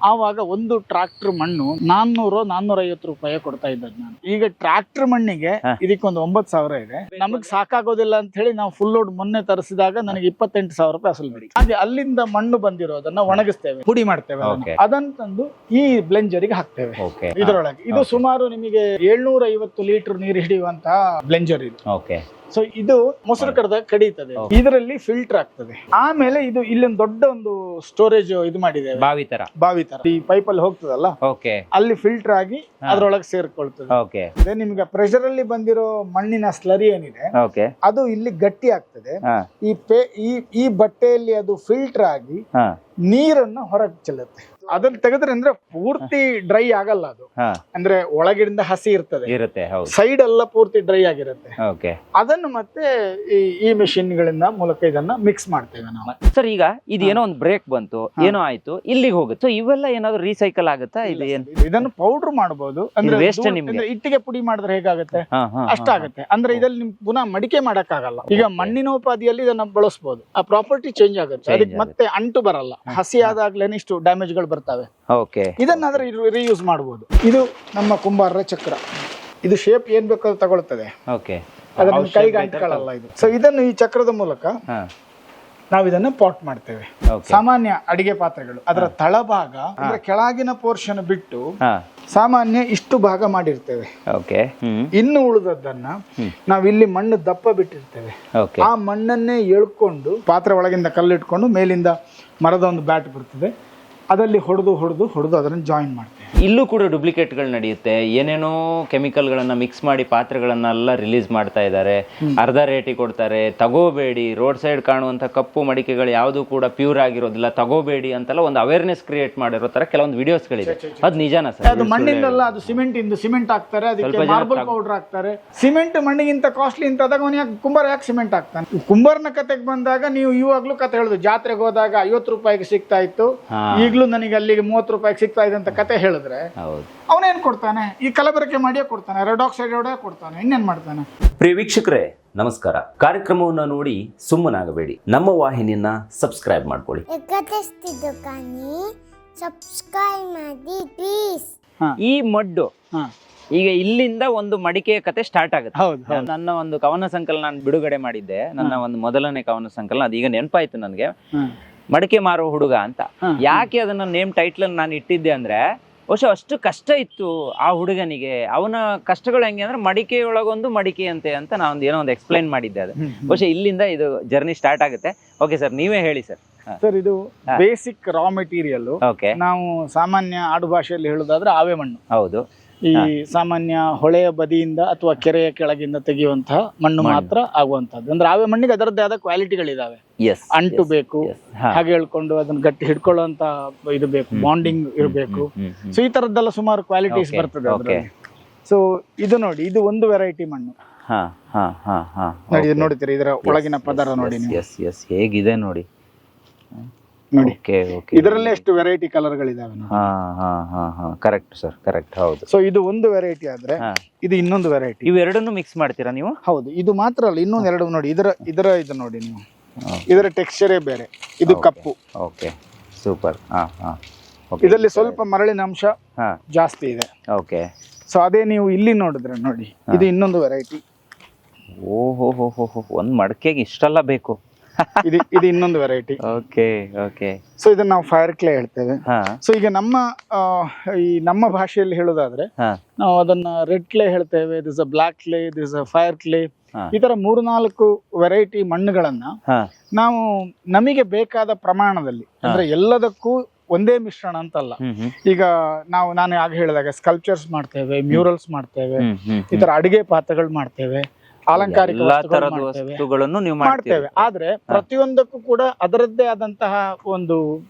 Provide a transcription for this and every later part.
ಆವಾಗ ಒಂದು ಟ್ರಾಕ್ಟರ್ ಮಣ್ಣು 400-450 ರೂಪಾಯಿ ಕೊಡ್ತಾ ಇದ್ದದ್ದು ನಾನು. ಈಗ ಟ್ರಾಕ್ಟರ್ ಮಣ್ಣಿಗೆ ಇದಕ್ಕೊಂದು 9,000 ಇದೆ. ನಮಗ್ ಸಾಕಾಗೋದಿಲ್ಲ ಅಂತ ಹೇಳಿ ನಾವು ಫುಲ್ ಲೋಡ್ ಮೊನ್ನೆ ತರಿಸಿದಾಗ ನನಗೆ 28,000 ರೂಪಾಯಿ ಅಸಲು ಬಿಡಿ. ಹಾಗೆ ಅಲ್ಲಿಂದ ಮಣ್ಣು ಬಂದಿರೋದನ್ನ ಒಣಗಿಸ್ತೇವೆ, ಪುಡಿ ಮಾಡ್ತೇವೆ, ಅದನ್ನ ತಂದು ಈ ಬ್ಲೆಂಜರಿಗೆ ಹಾಕ್ತೇವೆ. ಇದರೊಳಗೆ ಇದು ಸುಮಾರು ನಿಮಗೆ 750 ಲೀಟರ್ ನೀರು ಹಿಡಿಯುವಂತಹ ಬ್ಲೆಂಜರ್ ಇದು. ಸೊ ಇದು ಮೊಸರು ಕಡ್ದಾಗ ಕಡಿತದೆ, ಇದರಲ್ಲಿ ಫಿಲ್ಟರ್ ಆಗ್ತದೆ. ಆಮೇಲೆ ಇದು ಇಲ್ಲೊಂದು ದೊಡ್ಡ ಒಂದು ಸ್ಟೋರೇಜ್ ಇದು ಮಾಡಿದ್ದೇವೆ, ಬಾವಿ ತರ ಈ ಪೈಪ್ ಅಲ್ಲಿ ಹೋಗ್ತದಲ್ಲ, ಅಲ್ಲಿ ಫಿಲ್ಟರ್ ಆಗಿ ಅದ್ರೊಳಗೆ ಸೇರ್ಕೊಳ್ತದೆ. ನಿಮ್ಗೆ ಪ್ರೆಷರ್ ಅಲ್ಲಿ ಬಂದಿರೋ ಮಣ್ಣಿನ ಸ್ಲರಿ ಏನಿದೆ ಅದು ಇಲ್ಲಿ ಗಟ್ಟಿ ಆಗ್ತದೆ. ಈ ಬಟ್ಟೆಯಲ್ಲಿ ಅದು ಫಿಲ್ಟರ್ ಆಗಿ ನೀರನ್ನ ಹೊರಗೆ ಚೆಲ್ಲುತ್ತೆ. ಅದನ್ನ ತೆಗೆದ್ರೆ ಅಂದ್ರೆ ಪೂರ್ತಿ ಡ್ರೈ ಆಗಲ್ಲ ಅದು, ಅಂದ್ರೆ ಒಳಗಿಂದ ಹಸಿ ಇರ್ತದೆ, ಸೈಡ್ ಎಲ್ಲ ಪೂರ್ತಿ ಡ್ರೈ ಆಗಿರುತ್ತೆ. ಅದನ್ನು ಮತ್ತೆ ಈ ಮೆಷಿನ್ ಗಳಿಂದ ಮೂಲಕ ಇದನ್ನ ಮಿಕ್ಸ್ ಮಾಡ್ತೇವೆ ನಾವು. ಸರ್ ಈಗ ಇದೇನೋ ಒಂದು ಬ್ರೇಕ್ ಬಂತು, ಏನೋ ಆಯ್ತು, ಇಲ್ಲಿಗೆ ಹೋಗುತ್ತೆ. ಸೊ ಇವೆಲ್ಲ ಏನಾದ್ರು ರೀಸೈಕಲ್ ಆಗುತ್ತಾ? ಇದನ್ನು ಪೌಡರ್ ಮಾಡಬಹುದು. ಅಂದ್ರೆ ವೇಸ್ಟ್ ನಿಮ್ಗೆ ಇಟ್ಟಿಗೆ ಪುಡಿ ಮಾಡಿದ್ರೆ ಹೇಗಾಗುತ್ತೆ ಅಷ್ಟಾಗುತ್ತೆ. ಅಂದ್ರೆ ಇದ್ರಲ್ಲಿ ನಿಮ್ ಪುನಃ ಮಡಿಕೆ ಮಾಡಕ್ ಆಗಲ್ಲ. ಈಗ ಮಣ್ಣಿನೋಪಾದಿಯಲ್ಲಿ ಇದನ್ನ ಬಳಸಬಹುದು, ಆ ಪ್ರಾಪರ್ಟಿ ಚೇಂಜ್ ಆಗುತ್ತೆ, ಅದಕ್ಕೆ ಮತ್ತೆ ಅಂಟು ಬರಲ್ಲ. ಹಸಿ ಆದಾಗ್ಲೇನೆ ಇಷ್ಟು ಡ್ಯಾಮೇಜ್ ಗಳು ಬರ್ತವೆ. ಇದನ್ನಾದ್ರೆ ರೀಯೂಸ್ ಮಾಡಬಹುದು. ಇದು ನಮ್ಮ ಕುಂಬಾರರ ಚಕ್ರ. ಇದು ಶೇಪ್ ಏನ್ ಬೇಕಾದ್ರೂ ತಗೊಳ್ತದೆ, ಅದನ್ನ ಕೈಗೆ ಅಂಟ್ಕೊಳ್ಳಲ್ಲ ಇದು. ಸೊ ಇದನ್ನು ಈ ಚಕ್ರದ ಮೂಲಕ ನಾವು ಇದನ್ನ ಪಾಟ್ ಮಾಡ್ತೇವೆ. ಸಾಮಾನ್ಯ ಅಡಿಗೆ ಪಾತ್ರೆಗಳು ಅದರ ತಳಭಾಗ ಅಂದ್ರೆ ಕೆಳಗಿನ ಪೋರ್ಷನ್ ಬಿಟ್ಟು ಸಾಮಾನ್ಯ ಇಷ್ಟು ಭಾಗ ಮಾಡಿರ್ತೇವೆ. ಇನ್ನು ಉಳಿದದ್ದನ್ನ ನಾವ್ ಇಲ್ಲಿ ಮಣ್ಣು ದಪ್ಪ ಬಿಟ್ಟಿರ್ತೇವೆ. ಆ ಮಣ್ಣನ್ನೇ ಎಳ್ಕೊಂಡು ಪಾತ್ರೆ ಒಳಗಿಂದ ಕಲ್ಲಿಟ್ಕೊಂಡು ಮೇಲಿಂದ ಮರದ ಒಂದು ಬ್ಯಾಟ್ ಬರ್ತದೆ, ಅದಲ್ಲಿ ಹೊಡೆದು ಅದನ್ನ ಜಾಯಿನ್ ಮಾಡ್ತೇವೆ. ಇಲ್ಲೂ ಕೂಡ ಡುಪ್ಲಿಕೇಟ್ ಗಳು ನಡೆಯುತ್ತೆ. ಏನೇನೋ ಕೆಮಿಕಲ್ ಗಳನ್ನ ಮಿಕ್ಸ್ ಮಾಡಿ ಪಾತ್ರೆಗಳನ್ನೆಲ್ಲ ರಿಲೀಸ್ ಮಾಡ್ತಾ ಇದ್ದಾರೆ, ಅರ್ಧ ರೇಟಿಗೆ ಕೊಡ್ತಾರೆ. ತಗೋಬೇಡಿ, ರೋಡ್ ಸೈಡ್ ಕಾಣುವಂತ ಕಪ್ಪು ಮಡಿಕೆಗಳು ಯಾವುದು ಕೂಡ ಪ್ಯೂರ್ ಆಗಿರೋದಿಲ್ಲ, ತಗೋಬೇಡಿ ಅಂತೆಲ್ಲ ಒಂದು ಅವೇರ್ನೆಸ್ ಕ್ರಿಯೇಟ್ ಮಾಡಿರೋ ತರ ಕೆಲವೊಂದು ವಿಡಿಯೋಸ್ ಗಳಿದೆ. ಅದು ನಿಜಾನ ಸರ್? ಅದು ಮಣ್ಣಿಂದಲ್ಲ, ಅದು ಸಿಮೆಂಟ್ ಹಾಕ್ತಾರೆ, ಅದಕ್ಕೆ ಮಾರ್ಬಲ್ ಪೌಡರ್ ಹಾಕ್ತಾರೆ. ಸಿಮೆಂಟ್ ಮಣ್ಣಿಗಿಂತ ಕಾಸ್ಟ್ಲಿ ಅಂತ ಆದಾಗ ಕುಂಬಾರ ಯಾಕೆ ಸಿಮೆಂಟ್ ಹಾಕ್ತಾನೆ? ಕುಂಬಾರನ ಕತೆಗೆ ಬಂದಾಗ ನೀವು ಇವಾಗ್ಲೂ ಕತೆ ಹೇಳುದು, ಜಾತ್ರೆಗೆ ಹೋದಾಗ 50 ರೂಪಾಯಿಗೆ ಸಿಗ್ತಾ ಇತ್ತು, ಈಗಲೂ ನನಗೆ ಅಲ್ಲಿಗೆ 30 ರೂಪಾಯಿಗೆ ಸಿಗ್ತಾ ಇದೆ ಅಂತ ಕತೆ ಹೇಳಿದ್ರೆ ಅವನೇನ್ ಕೊಡ್ತಾನೆ? ಈ ಕಲಬೆರಕೆ ಮಾಡಿಯೇ ಕೊಡ್ತಾನೆ, ರೆಡಾಕ್ಸೈಡ್ ಕೊಡ್ತಾನೆ, ಇನ್ನೇನ್ ಮಾಡ್ತಾನೆ? ಪ್ರಿಯ ವೀಕ್ಷಕರೇ ನಮಸ್ಕಾರ. ಕಾರ್ಯಕ್ರಮವನ್ನು ನೋಡಿ ಸುಮ್ಮನಾಗಬೇಡಿ, ನಮ್ಮ ವಾಹಿನಿಯನ್ನ ಸಬ್ಸ್ಕ್ರೈಬ್ ಮಾಡ್ಕೊಳ್ಳಿ. ಈ ಮಡ್ಡು ಈಗ ಇಲ್ಲಿಂದ ಒಂದು ಮಡಿಕೆಯ ಕತೆ ಸ್ಟಾರ್ಟ್ ಆಗುತ್ತೆ. ನನ್ನ ಒಂದು ಕವನ ಸಂಕಲನ ನಾನು ಬಿಡುಗಡೆ ಮಾಡಿದ್ದೆ, ನನ್ನ ಒಂದು ಮೊದಲನೇ ಕವನ ಸಂಕಲನ. ಅದೀಗ ನೆನಪಾಯ್ತು ನನಗೆ, ಮಡಿಕೆ ಮಾರೋ ಹುಡುಗ ಅಂತ. ಯಾಕೆ ಅದನ್ನ ನೇಮ್ ಟೈಟ್ಲ್ ನಾನು ಇಟ್ಟಿದ್ದೆ ಅಂದ್ರೆ, ಬಹುಶಃ ಅಷ್ಟು ಕಷ್ಟ ಇತ್ತು ಆ ಹುಡುಗನಿಗೆ. ಅವನ ಕಷ್ಟಗಳು ಹೆಂಗೆ ಅಂದ್ರೆ ಮಡಿಕೆಯೊಳಗೊಂದು ಮಡಿಕೆ ಅಂತೆ ಅಂತ ನಾನು ಏನೋ ಒಂದು ಎಕ್ಸ್ಪ್ಲೈನ್ ಮಾಡಿದ್ದೆ. ಅದು ಬಹುಶಃ ಇಲ್ಲಿಂದ ಇದು ಜರ್ನಿ ಸ್ಟಾರ್ಟ್ ಆಗುತ್ತೆ. ಓಕೆ ಸರ್, ನೀವೇ ಹೇಳಿ ಸರ್. ಸರ್, ಇದು ಬೇಸಿಕ್ ರಾ ಮೆಟೀರಿಯಲ್. ನಾವು ಸಾಮಾನ್ಯ ಆಡು ಭಾಷೆಯಲ್ಲಿ ಹೇಳುದಾದ್ರೆ ಆವೆ ಮಣ್ಣು. ಹೌದು. ಈ ಸಾಮಾನ್ಯ ಹೊಳೆಯ ಬದಿಯಿಂದ ಅಥವಾ ಕೆರೆಯ ಕೆಳಗಿಂದ ತೆಗೆಯುವಂತಹ ಮಣ್ಣು ಮಾತ್ರ ಆಗುವಂತದ್ದು. ಅಂದ್ರೆ ಆವೆ ಮಣ್ಣಿಗೆ ಅದರದ್ದೇ ಆದ ಕ್ವಾಲಿಟಿಗಳಿದಾವೆ. ಅಂಟು ಬೇಕು, ಹಾಗೆ ಹೇಳ್ಕೊಂಡು ಅದನ್ನ ಗಟ್ಟಿ ಹಿಡ್ಕೊಳ್ಳುವಂತ ಇದು ಬೇಕು, ಬಾಂಡಿಂಗ್ ಇರಬೇಕು. ಸೊ ಈ ತರದ್ದೆಲ್ಲ ಸುಮಾರು ಕ್ವಾಲಿಟೀಸ್ ಬರ್ತದೆ ಅದ್ರಲ್ಲಿ. ಸೊ ಇದು ನೋಡಿ, ಇದು ಒಂದು ವೆರೈಟಿ ಮಣ್ಣು. ನೋಡ್ತೀರಿ ಇದರ ಒಳಗಿನ ಪದರ ನೋಡಿ, ಹೇಗಿದೆ ನೋಡಿ. ನೋಡಿ, ಇದರಲ್ಲೇ ಎಷ್ಟು ವೆರೈಟಿ ಕಲರ್ ಗಳಿದಾವೆ. Correct sir, correct. ಹೌದು. ಸೊ ಇದು ಒಂದು ವೆರೈಟಿ ಆದ್ರೆ ಇದು ಇನ್ನೊಂದು ವೆರೈಟಿ. ಇವೆರಡನ್ನು ಮಿಕ್ಸ್ ಮಾಡ್ತೀರಾ ನೀವು? ಹೌದು. ಇದು ಮಾತ್ರ ಅಲ್ಲ, ಇನ್ನೊಂದು ಎರಡು ನೋಡಿ. ಇದು ನೋಡಿ ನೀವು, ಇದರ ಟೆಕ್ಸ್ಚರೇ ಬೇರೆ. ಇದು ಕಪ್ಪು. Okay, super. ಇದರಲ್ಲಿ ಸ್ವಲ್ಪ ಮರಳಿನ ಅಂಶ ಜಾಸ್ತಿ ಇದೆ. ಓಕೆ. ಸೊ ಅದೇ ನೀವು ಇಲ್ಲಿ ನೋಡಿದ್ರೆ ನೋಡಿ, ಇದು ಇನ್ನೊಂದು ವೆರೈಟಿ. ಓಹೋ, ಒಂದ್ ಮಡಕೆಗೆ ಇಷ್ಟೆಲ್ಲ ಬೇಕು. ಇದು ಇನ್ನೊಂದು ವೆರೈಟಿ. Okay, okay. ಸೊ ಇದನ್ನ ನಾವು ಫೈರ್ ಕ್ಲೇ ಹೇಳ್ತೇವೆ. ಸೊ ಈಗ ನಮ್ಮ ಭಾಷೆಯಲ್ಲಿ ಹೇಳೋದಾದ್ರೆ ನಾವು ಅದನ್ನ ರೆಡ್ ಕ್ಲೇ ಹೇಳ್ತೇವೆ, this a black clay, this a fire clay. ಈ ತರ 3-4 ವೆರೈಟಿ ಮಣ್ಣುಗಳನ್ನ ನಾವು ನಮಗೆ ಬೇಕಾದ ಪ್ರಮಾಣದಲ್ಲಿ, ಅಂದ್ರೆ ಎಲ್ಲದಕ್ಕೂ ಒಂದೇ ಮಿಶ್ರಣ ಅಂತಲ್ಲ. ಈಗ ನಾನು ಆಗ ಹೇಳಿದಾಗ ಸ್ಕಲ್ಪ್ಚರ್ಸ್ ಮಾಡ್ತೇವೆ, ಮ್ಯೂರಲ್ಸ್ ಮಾಡ್ತೇವೆ, ಈ ತರ ಅಡಿಗೆ ಪಾತ್ರಗಳು ಮಾಡ್ತೇವೆ, ಅಲಂಕಾರಿಕ ವಸ್ತುಗಳನ್ನು ಮಾಡ್ತೇವೆ. ಆದ್ರೆ ಪ್ರತಿಯೊಂದಕ್ಕೂ ಕೂಡ ಅದರದ್ದೇ ಆದಂತಹ ಒಂದು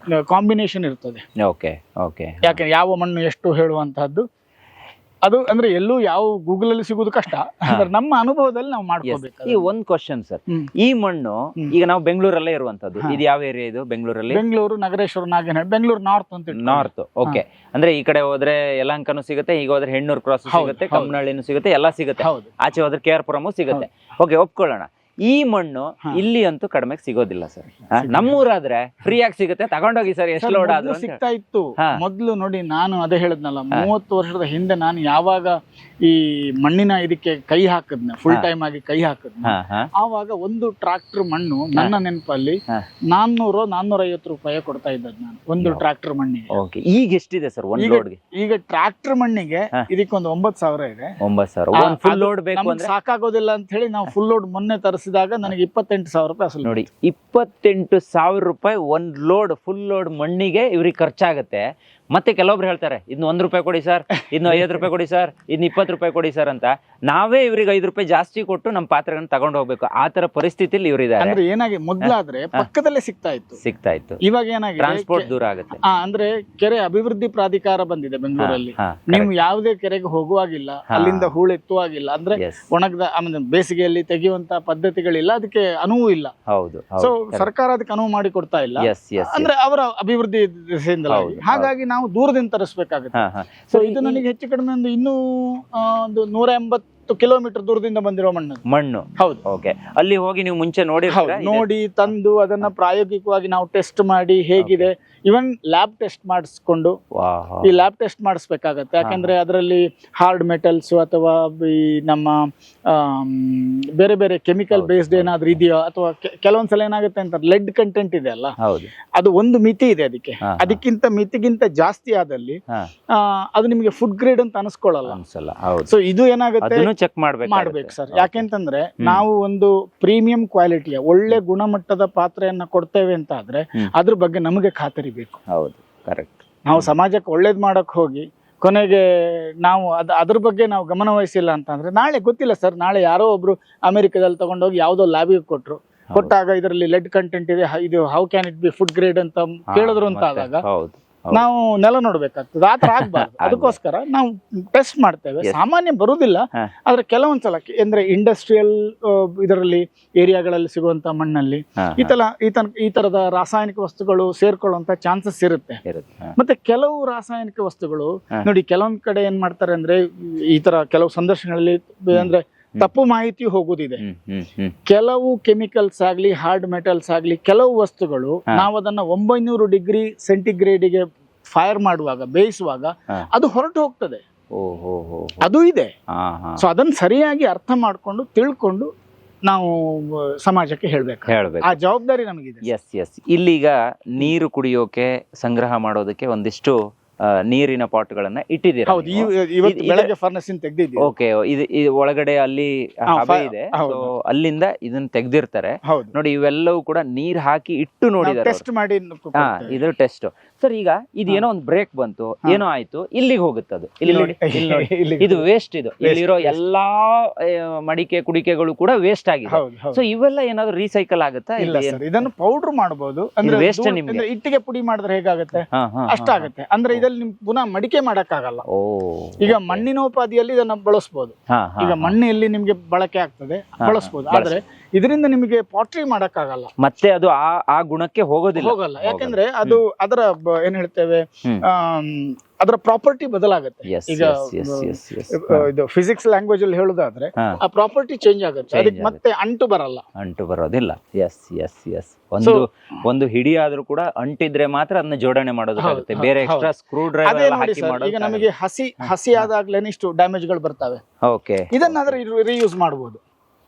ಕಾಂಬಿನೇಷನ್ ಇರ್ತದೆ. ಯಾಕೆ ಯಾವ ಮಣ್ಣು ಎಷ್ಟು ಹೇಳುವಂತಹದ್ದು ಅದು ಅಂದ್ರೆ ಎಲ್ಲೂ ಯಾವ ಗೂಗಲ್ ಅಲ್ಲಿ ಸಿಗುದು ಕಷ್ಟ. ಅಂದ್ರೆ ನಮ್ಮ ಅನುಭವದಲ್ಲಿ ನಾವು ಮಾಡ್ಕೋಬೇಕು. ಈ ಒಂದ್ ಕ್ವಶನ್ ಸರ್, ಈ ಮಣ್ಣು ಈಗ ನಾವು ಬೆಂಗಳೂರಲ್ಲೇ ಇರುವಂತದ್ದು. ಇದು ಯಾವ ಏರಿಯಾ ಇದು ಬೆಂಗಳೂರಲ್ಲಿ? ಬೆಂಗಳೂರು, ನಗರೇಶ್ವರ, ನಾಗೇನಹಳ್ಳಿ, ಬೆಂಗಳೂರು ನಾರ್ತ್ ಅಂತ. ನಾರ್ತ್. ಓಕೆ. ಅಂದ್ರೆ ಈ ಕಡೆ ಹೋದ್ರೆ ಯಲಹಂಕನೂ ಸಿಗುತ್ತೆ, ಈಗ ಹೋದ್ರೆ ಹೆಣ್ಣೂರು ಕ್ರಾಸ್ ಸಿಗುತ್ತೆ, ಕಮ್ಮನಹಳ್ಳಿನೂ ಸಿಗುತ್ತೆ, ಎಲ್ಲ ಸಿಗುತ್ತೆ. ಆಚೆ ಹೋದ್ರೆ KR ಪುರಮು ಸಿಗುತ್ತೆ. ಓಕೆ, ಒಪ್ಕೊಳ್ಳೋಣ. ಈ ಮಣ್ಣು ಇಲ್ಲಿ ಅಂತೂ ಕಡಿಮೆ ಸಿಗೋದಿಲ್ಲ ಸರ್. ನಮ್ಮೂರಾದ್ರೆ ಫ್ರೀ ಆಗಿ ಸಿಗುತ್ತೆ, ತಗೊಂಡೋಗಿ ಸರ್ ಎಷ್ಟು ಲೋಡ್ ಆದ್ರೂ ಸಿಗ್ತಾ ಇತ್ತು ಮೊದ್ಲು. ನೋಡಿ ನಾನು ಅದೇ ಹೇಳದ್ನಲ್ಲ, 30 ವರ್ಷದ ಹಿಂದೆ ನಾನು ಯಾವಾಗ ಈ ಮಣ್ಣಿನ ಇದಕ್ಕೆ ಕೈ ಹಾಕದ್ನ, ಫುಲ್ ಟೈಮ್ ಆಗಿ ಕೈ ಹಾಕದ್ನ, ಆವಾಗ ಒಂದು ಟ್ರಾಕ್ಟರ್ ಮಣ್ಣು ನನ್ನ ನೆನಪಲ್ಲಿ 400-450 ರೂಪಾಯಿ ಕೊಡ್ತಾ ಇದ್ದದ್ ನಾನು ಒಂದು ಟ್ರಾಕ್ಟರ್ ಮಣ್ಣಿಗೆ. ಈಗ ಎಷ್ಟಿದೆ ಸರ್ ಒಂದು ಲೋಡ್ಗೆ? ಈಗ ಟ್ರಾಕ್ಟರ್ ಮಣ್ಣಿಗೆ ಇದಕ್ಕೊಂದು 9,000 ಇದೆ. 9,000 ಫುಲ್ ಲೋಡ್ ಬೇಕು ಅಂದ್ರೆ ಸಾಕಾಗೋದಿಲ್ಲ ಅಂತ ಹೇಳಿ ನಾವು ಫುಲ್ ಲೋಡ್ ಮೊನ್ನೆ ತರಿಸಿದಾಗ ನನಗೆ 28,000 ರೂಪಾಯಿ ಅಸಲು. ನೋಡಿ 28,000 ರೂಪಾಯಿ ಒಂದ್ ಲೋಡ್ ಫುಲ್ ಲೋಡ್ ಮಣ್ಣಿಗೆ ಇವ್ರಿಗೆ ಖರ್ಚಾಗತ್ತೆ. ಮತ್ತೆ ಕೆಲವೊಬ್ರು ಹೇಳ್ತಾರೆ ಇದನ್ನ 1 ರೂಪಾಯಿ ಕೊಡಿ ಸರ್, ಇದನ್ನ 50 ರೂಪಾಯಿ ಕೊಡಿ ಸರ್, ಇದನ್ನ 20 ರೂಪಾಯಿ ಕೊಡಿ ಸರ್ ಅಂತ. ನಾವೇ ಇವ್ರಿಗೆ 5 ರೂಪಾಯಿ ಜಾಸ್ತಿ ಕೊಟ್ಟು ನಮ್ಮ ಪಾತ್ರೆಗಳನ್ನ ತಗೊಂಡು ಹೋಗ್ಬೇಕು. ಆ ತರ ಪರಿಸ್ಥಿತಿಯಲ್ಲಿ ಇವ್ರಿದ್ದಾರೆ. ಅಂದ್ರೆ ಏನಾಗಿ ಮೊದ್ಲಾದ್ರೆ ಪಕ್ಕದಲ್ಲೇ ಸಿಗ್ತಾ ಇತ್ತು. ಇವಾಗ ಏನಾಗಿದೆ, ಟ್ರಾನ್ಸ್ಪೋರ್ಟ್ ದೂರ ಆಗುತ್ತೆ. ಅಂದ್ರೆ ಕೆರೆ ಅಭಿವೃದ್ಧಿ ಪ್ರಾಧಿಕಾರ ಬಂದಿದೆ ಬೆಂಗಳೂರಲ್ಲಿ. ನೀವು ಯಾವುದೇ ಕೆರೆಗೆ ಹೋಗುವಾಗಿಲ್ಲ, ಅಲ್ಲಿಂದ ಹೂಳೆತ್ತುವಾಗಿಲ್ಲ, ಅಂದ್ರೆ ಒಣಗದ ಆಮೇಲೆ ಬೇಸಿಗೆಯಲ್ಲಿ ತೆಗೆಯುವಂತ ಪದ್ಧತಿಗಳಿಲ್ಲ, ಅದಕ್ಕೆ ಅನುವು ಇಲ್ಲ. ಹೌದು. ಸೊ ಸರ್ಕಾರ ಅದಕ್ಕೆ ಅನುವು ಮಾಡಿ ಕೊಡ್ತಾ ಇಲ್ಲ, ಅಂದ್ರೆ ಅವರ ಅಭಿವೃದ್ಧಿ ದಿಸೆಯಿಂದಲಾಗಿ. ಹಾಗಾಗಿ ನಾವು ದೂರದಿಂದ ತರಿಸಬೇಕಾಗುತ್ತೆ. ಸೊ ಇದು ನನಗೆ ಹೆಚ್ಚು ಕಡಿಮೆ ಒಂದು 180 ಕಿಲೋಮೀಟರ್ ದೂರದಿಂದ ಬಂದಿರೋ ಮಣ್ಣು. ಹೌದು. ಓಕೆ. ಅಲ್ಲಿ ಹೋಗಿ ನೀವು ಮುಂಚೆ ನೋಡಿ ತಂದು ಅದನ್ನ ಪ್ರಾಯೋಗಿಕವಾಗಿ ನಾವು ಟೆಸ್ಟ್ ಮಾಡಿ ಹೇಗಿದೆ, ಇವನ್ ಲ್ಯಾಬ್ ಟೆಸ್ಟ್ ಮಾಡಿಸ್ಕೊಂಡು ಈ ಲ್ಯಾಬ್ ಟೆಸ್ಟ್ ಮಾಡಿಸ್ಬೇಕಾಗತ್ತೆ. ಯಾಕಂದ್ರೆ ಅದರಲ್ಲಿ ಹಾರ್ಡ್ ಮೆಟಲ್ಸ್ ಅಥವಾ ಈ ನಮ್ಮ ಬೇರೆ ಬೇರೆ ಕೆಮಿಕಲ್ ಬೇಸ್ಡ್ ಏನಾದ್ರೂ ಇದೆಯೋ, ಅಥವಾ ಕೆಲವೊಂದ್ಸಲ ಏನಾಗುತ್ತೆ ಅಂತ ಲೆಡ್ ಕಂಟೆಂಟ್ ಇದೆ ಅಲ್ಲ, ಅದು ಒಂದು ಮಿತಿ ಇದೆ ಅದಕ್ಕಿಂತ ಮಿತಿಗಿಂತ ಜಾಸ್ತಿ ಆದಲ್ಲಿ ಅದು ನಿಮಗೆ ಫುಡ್ ಗ್ರೇಡ್ ಅಂತ ಅನಿಸ್ಕೊಳ್ಳಲ್ಲ. ಸೊ ಇದು ಏನಾಗುತ್ತೆ ಚೆಕ್ ಮಾಡ್ಬೇಕು ಸರ್. ಯಾಕೆಂತಂದ್ರೆ ನಾವು ಒಂದು ಪ್ರೀಮಿಯಂ ಕ್ವಾಲಿಟಿಯ ಒಳ್ಳೆ ಗುಣಮಟ್ಟದ ಪಾತ್ರೆಯನ್ನ ಕೊಡ್ತೇವೆ ಅಂತ ಆದ್ರೆ ಅದ್ರ ಬಗ್ಗೆ ನಮಗೆ ಖಾತರಿ ಬೇಕು. ಹೌದು, ಕರೆಕ್ಟ್. ನಾವು ಸಮಾಜಕ್ಕೆ ಒಳ್ಳೇದ್ ಮಾಡಕ್ ಹೋಗಿ ಕೊನೆಗೆ ನಾವು ಅದ್ರ ಬಗ್ಗೆ ನಾವು ಗಮನ ವಹಿಸಿಲ್ಲ ಅಂತಂದ್ರೆ ನಾಳೆ ಗೊತ್ತಿಲ್ಲ ಸರ್, ನಾಳೆ ಯಾರೋ ಒಬ್ರು ಅಮೆರಿಕದಲ್ಲಿ ತಗೊಂಡೋಗಿ ಯಾವ್ದೋ ಲ್ಯಾಬಿಗೆ ಕೊಟ್ಟಾಗ ಇದರಲ್ಲಿ ಲೆಡ್ ಕಂಟೆಂಟ್ ಇದೆ, ಇದು how can it be food grade ಅಂತ ಕೇಳಿದ್ರು ಅಂತ ಆದಾಗ ನಾವು ನೆಲ ನೋಡ್ಬೇಕಾಗ್ತದೆ. ಆತರ ಆಗ್ಬಾರ್ದು. ಅದಕ್ಕೋಸ್ಕರ ನಾವು ಟೆಸ್ಟ್ ಮಾಡ್ತೇವೆ. ಸಾಮಾನ್ಯ ಬರುವುದಿಲ್ಲ, ಆದ್ರೆ ಕೆಲವೊಂದ್ಸಲ ಅಂದ್ರೆ ಇಂಡಸ್ಟ್ರಿಯಲ್ ಇದರಲ್ಲಿ ಏರಿಯಾಗಳಲ್ಲಿ ಸಿಗುವಂತ ಮಣ್ಣಲ್ಲಿ ಈ ತರದ ರಾಸಾಯನಿಕ ವಸ್ತುಗಳು ಸೇರ್ಕೊಳ್ಳುವಂತ ಚಾನ್ಸಸ್ ಇರುತ್ತೆ. ಮತ್ತೆ ಕೆಲವು ರಾಸಾಯನಿಕ ವಸ್ತುಗಳು ನೋಡಿ, ಕೆಲವೊಂದ್ ಕಡೆ ಏನ್ ಮಾಡ್ತಾರೆ ಅಂದ್ರೆ, ಈ ತರ ಕೆಲವು ಸಂದರ್ಶನಗಳಲ್ಲಿ ಅಂದ್ರೆ ತಪ್ಪು ಮಾಹಿತಿ ಹೋಗುದಿದೆ. ಕೆಲವು ಕೆಮಿಕಲ್ಸ್ ಆಗ್ಲಿ, ಹಾರ್ಡ್ ಮೆಟಲ್ಸ್ ಆಗ್ಲಿ, ಕೆಲವು ವಸ್ತುಗಳು ನಾವು ಅದನ್ನ 900 ಡಿಗ್ರಿ ಸೆಂಟಿಗ್ರೇಡ್ಗೆ ಫೈರ್ ಮಾಡುವಾಗ, ಬೇಯಿಸುವಾಗ ಅದು ಹೊರಟು ಹೋಗ್ತದೆ. ಅದು ಇದೆ. ಸೊ ಅದನ್ನ ಸರಿಯಾಗಿ ಅರ್ಥ ಮಾಡ್ಕೊಂಡು ತಿಳ್ಕೊಂಡು ನಾವು ಸಮಾಜಕ್ಕೆ ಹೇಳ್ಬೇಕು. ಆ ಜವಾಬ್ದಾರಿ ನಮಗಿದೆ. ಇಲ್ಲೀಗ ನೀರು ಕುಡಿಯೋಕೆ, ಸಂಗ್ರಹ ಮಾಡೋದಕ್ಕೆ ಒಂದಿಷ್ಟು ನೀರಿನ ಪಾಟ್ಗಳನ್ನ ಇಟ್ಟಿದ್ದೀರಾ. ಬೆಳಗ್ಗೆ ಫರ್ನಸ್ ತೆಗ್ದಿದ್ದೀವಿ. ಓಕೆ. ಇದು ಒಳಗಡೆ ಅಲ್ಲಿ ಹಬೆ ಇದೆ, ಅಲ್ಲಿಂದ ಇದನ್ನ ತೆಗ್ದಿರ್ತಾರೆ ನೋಡಿ. ಇವೆಲ್ಲವೂ ಕೂಡ ನೀರ್ ಹಾಕಿ ಇಟ್ಟು ನೋಡಿದ್ದಾರೆ, ಟೆಸ್ಟ್ ಮಾಡಿ. ಇದು ಟೆಸ್ಟ್ ಸರ್. ಈಗ ಇದೇನೋ ಒಂದು ಬ್ರೇಕ್ ಬಂತು, ಏನೋ ಆಯ್ತು, ಇಲ್ಲಿಗೆ ಹೋಗುತ್ತೆ ಅದು. ಇಲ್ಲಿ ನೋಡಿ, ಇದು ವೇಸ್ಟ್. ಇದು ಇಲ್ಲಿರೋ ಎಲ್ಲಾ ಮಡಿಕೆ ಕುಡಿಕೆಗಳು ಕೂಡ ವೇಸ್ಟ್ ಆಗಿದೆ. ಸೊ ಇವೆಲ್ಲ ಏನಾದ್ರು ರೀಸೈಕಲ್ ಆಗುತ್ತಾ? ಇಲ್ಲ ಸರ್, ಇದನ್ನು ಪೌಡರ್ ಮಾಡಬಹುದು. ಅಂದ್ರೆ ವೇಸ್ಟ್ ನಿಮ್ಗೆ ಇಟ್ಟಿಗೆ ಪುಡಿ ಮಾಡಿದ್ರೆ ಹೇಗಾಗುತ್ತೆ ಅಷ್ಟಾಗುತ್ತೆ. ಅಂದ್ರೆ ಇದ್ರಲ್ಲಿ ನಿಮ್ ಪುನಃ ಮಡಿಕೆ ಮಾಡಕ್ಕಾಗಲ್ಲ. ಈಗ ಮಣ್ಣಿನೋಪಾದಿಯಲ್ಲಿ ಇದನ್ನ ಬಳಸಬಹುದು. ಈಗ ಮಣ್ಣಲ್ಲಿ ನಿಮ್ಗೆ ಬಳಕೆ ಆಗ್ತದೆ, ಬಳಸಬಹುದು. ಆದ್ರೆ ಇದರಿಂದ ನಿಮಗೆ ಪಾಟ್ರಿ ಮಾಡಕ್ಕಾಗಲ್ಲ. ಮತ್ತೆ ಅದು ಆ ಗುಣಕ್ಕೆ ಹೋಗಲ್ಲ. ಯಾಕಂದ್ರೆ ಅದು ಅದರ ಏನ್ ಹೇಳ್ತೇವೆ, ಅದರ ಪ್ರಾಪರ್ಟಿ ಬದಲಾಗುತ್ತೆ. ಈಗ ಇದು ಫಿಸಿಕ್ಸ್ ಲ್ಯಾಂಗ್ವೇಜ್ ಅಲ್ಲಿ ಹೇಳುದಾದ್ರೆ ಆ ಪ್ರಾಪರ್ಟಿ ಚೇಂಜ್ ಆಗುತ್ತೆ, ಅದಕ್ಕೆ ಮತ್ತೆ ಅಂಟು ಬರೋದಿಲ್ಲ. ಒಂದು ಹಿಡಿ ಆದ್ರೂ ಕೂಡ ಅಂಟಿದ್ರೆ ಮಾತ್ರ ಅದನ್ನ ಜೋಡಣೆ ಮಾಡೋದಕ್ಕಾಗುತ್ತೆ. ಬೇರೆ ಎಕ್ಸ್ಟ್ರಾ ಸ್ಕ್ರೂ ಡ್ರೈವರ್ ಹಾಕಿ ಮಾಡೋದು. ಈಗ ನಮಗೆ ಹಸಿ ಆದಾಗ್ಲೇನೆ ಇಷ್ಟು ಡ್ಯಾಮೇಜ್ ಗಳು ಬರ್ತವೆ. ಓಕೆ. ಇದನ್ನಾದ್ರೆ ರೀಯೂಸ್ ಮಾಡಬಹುದು.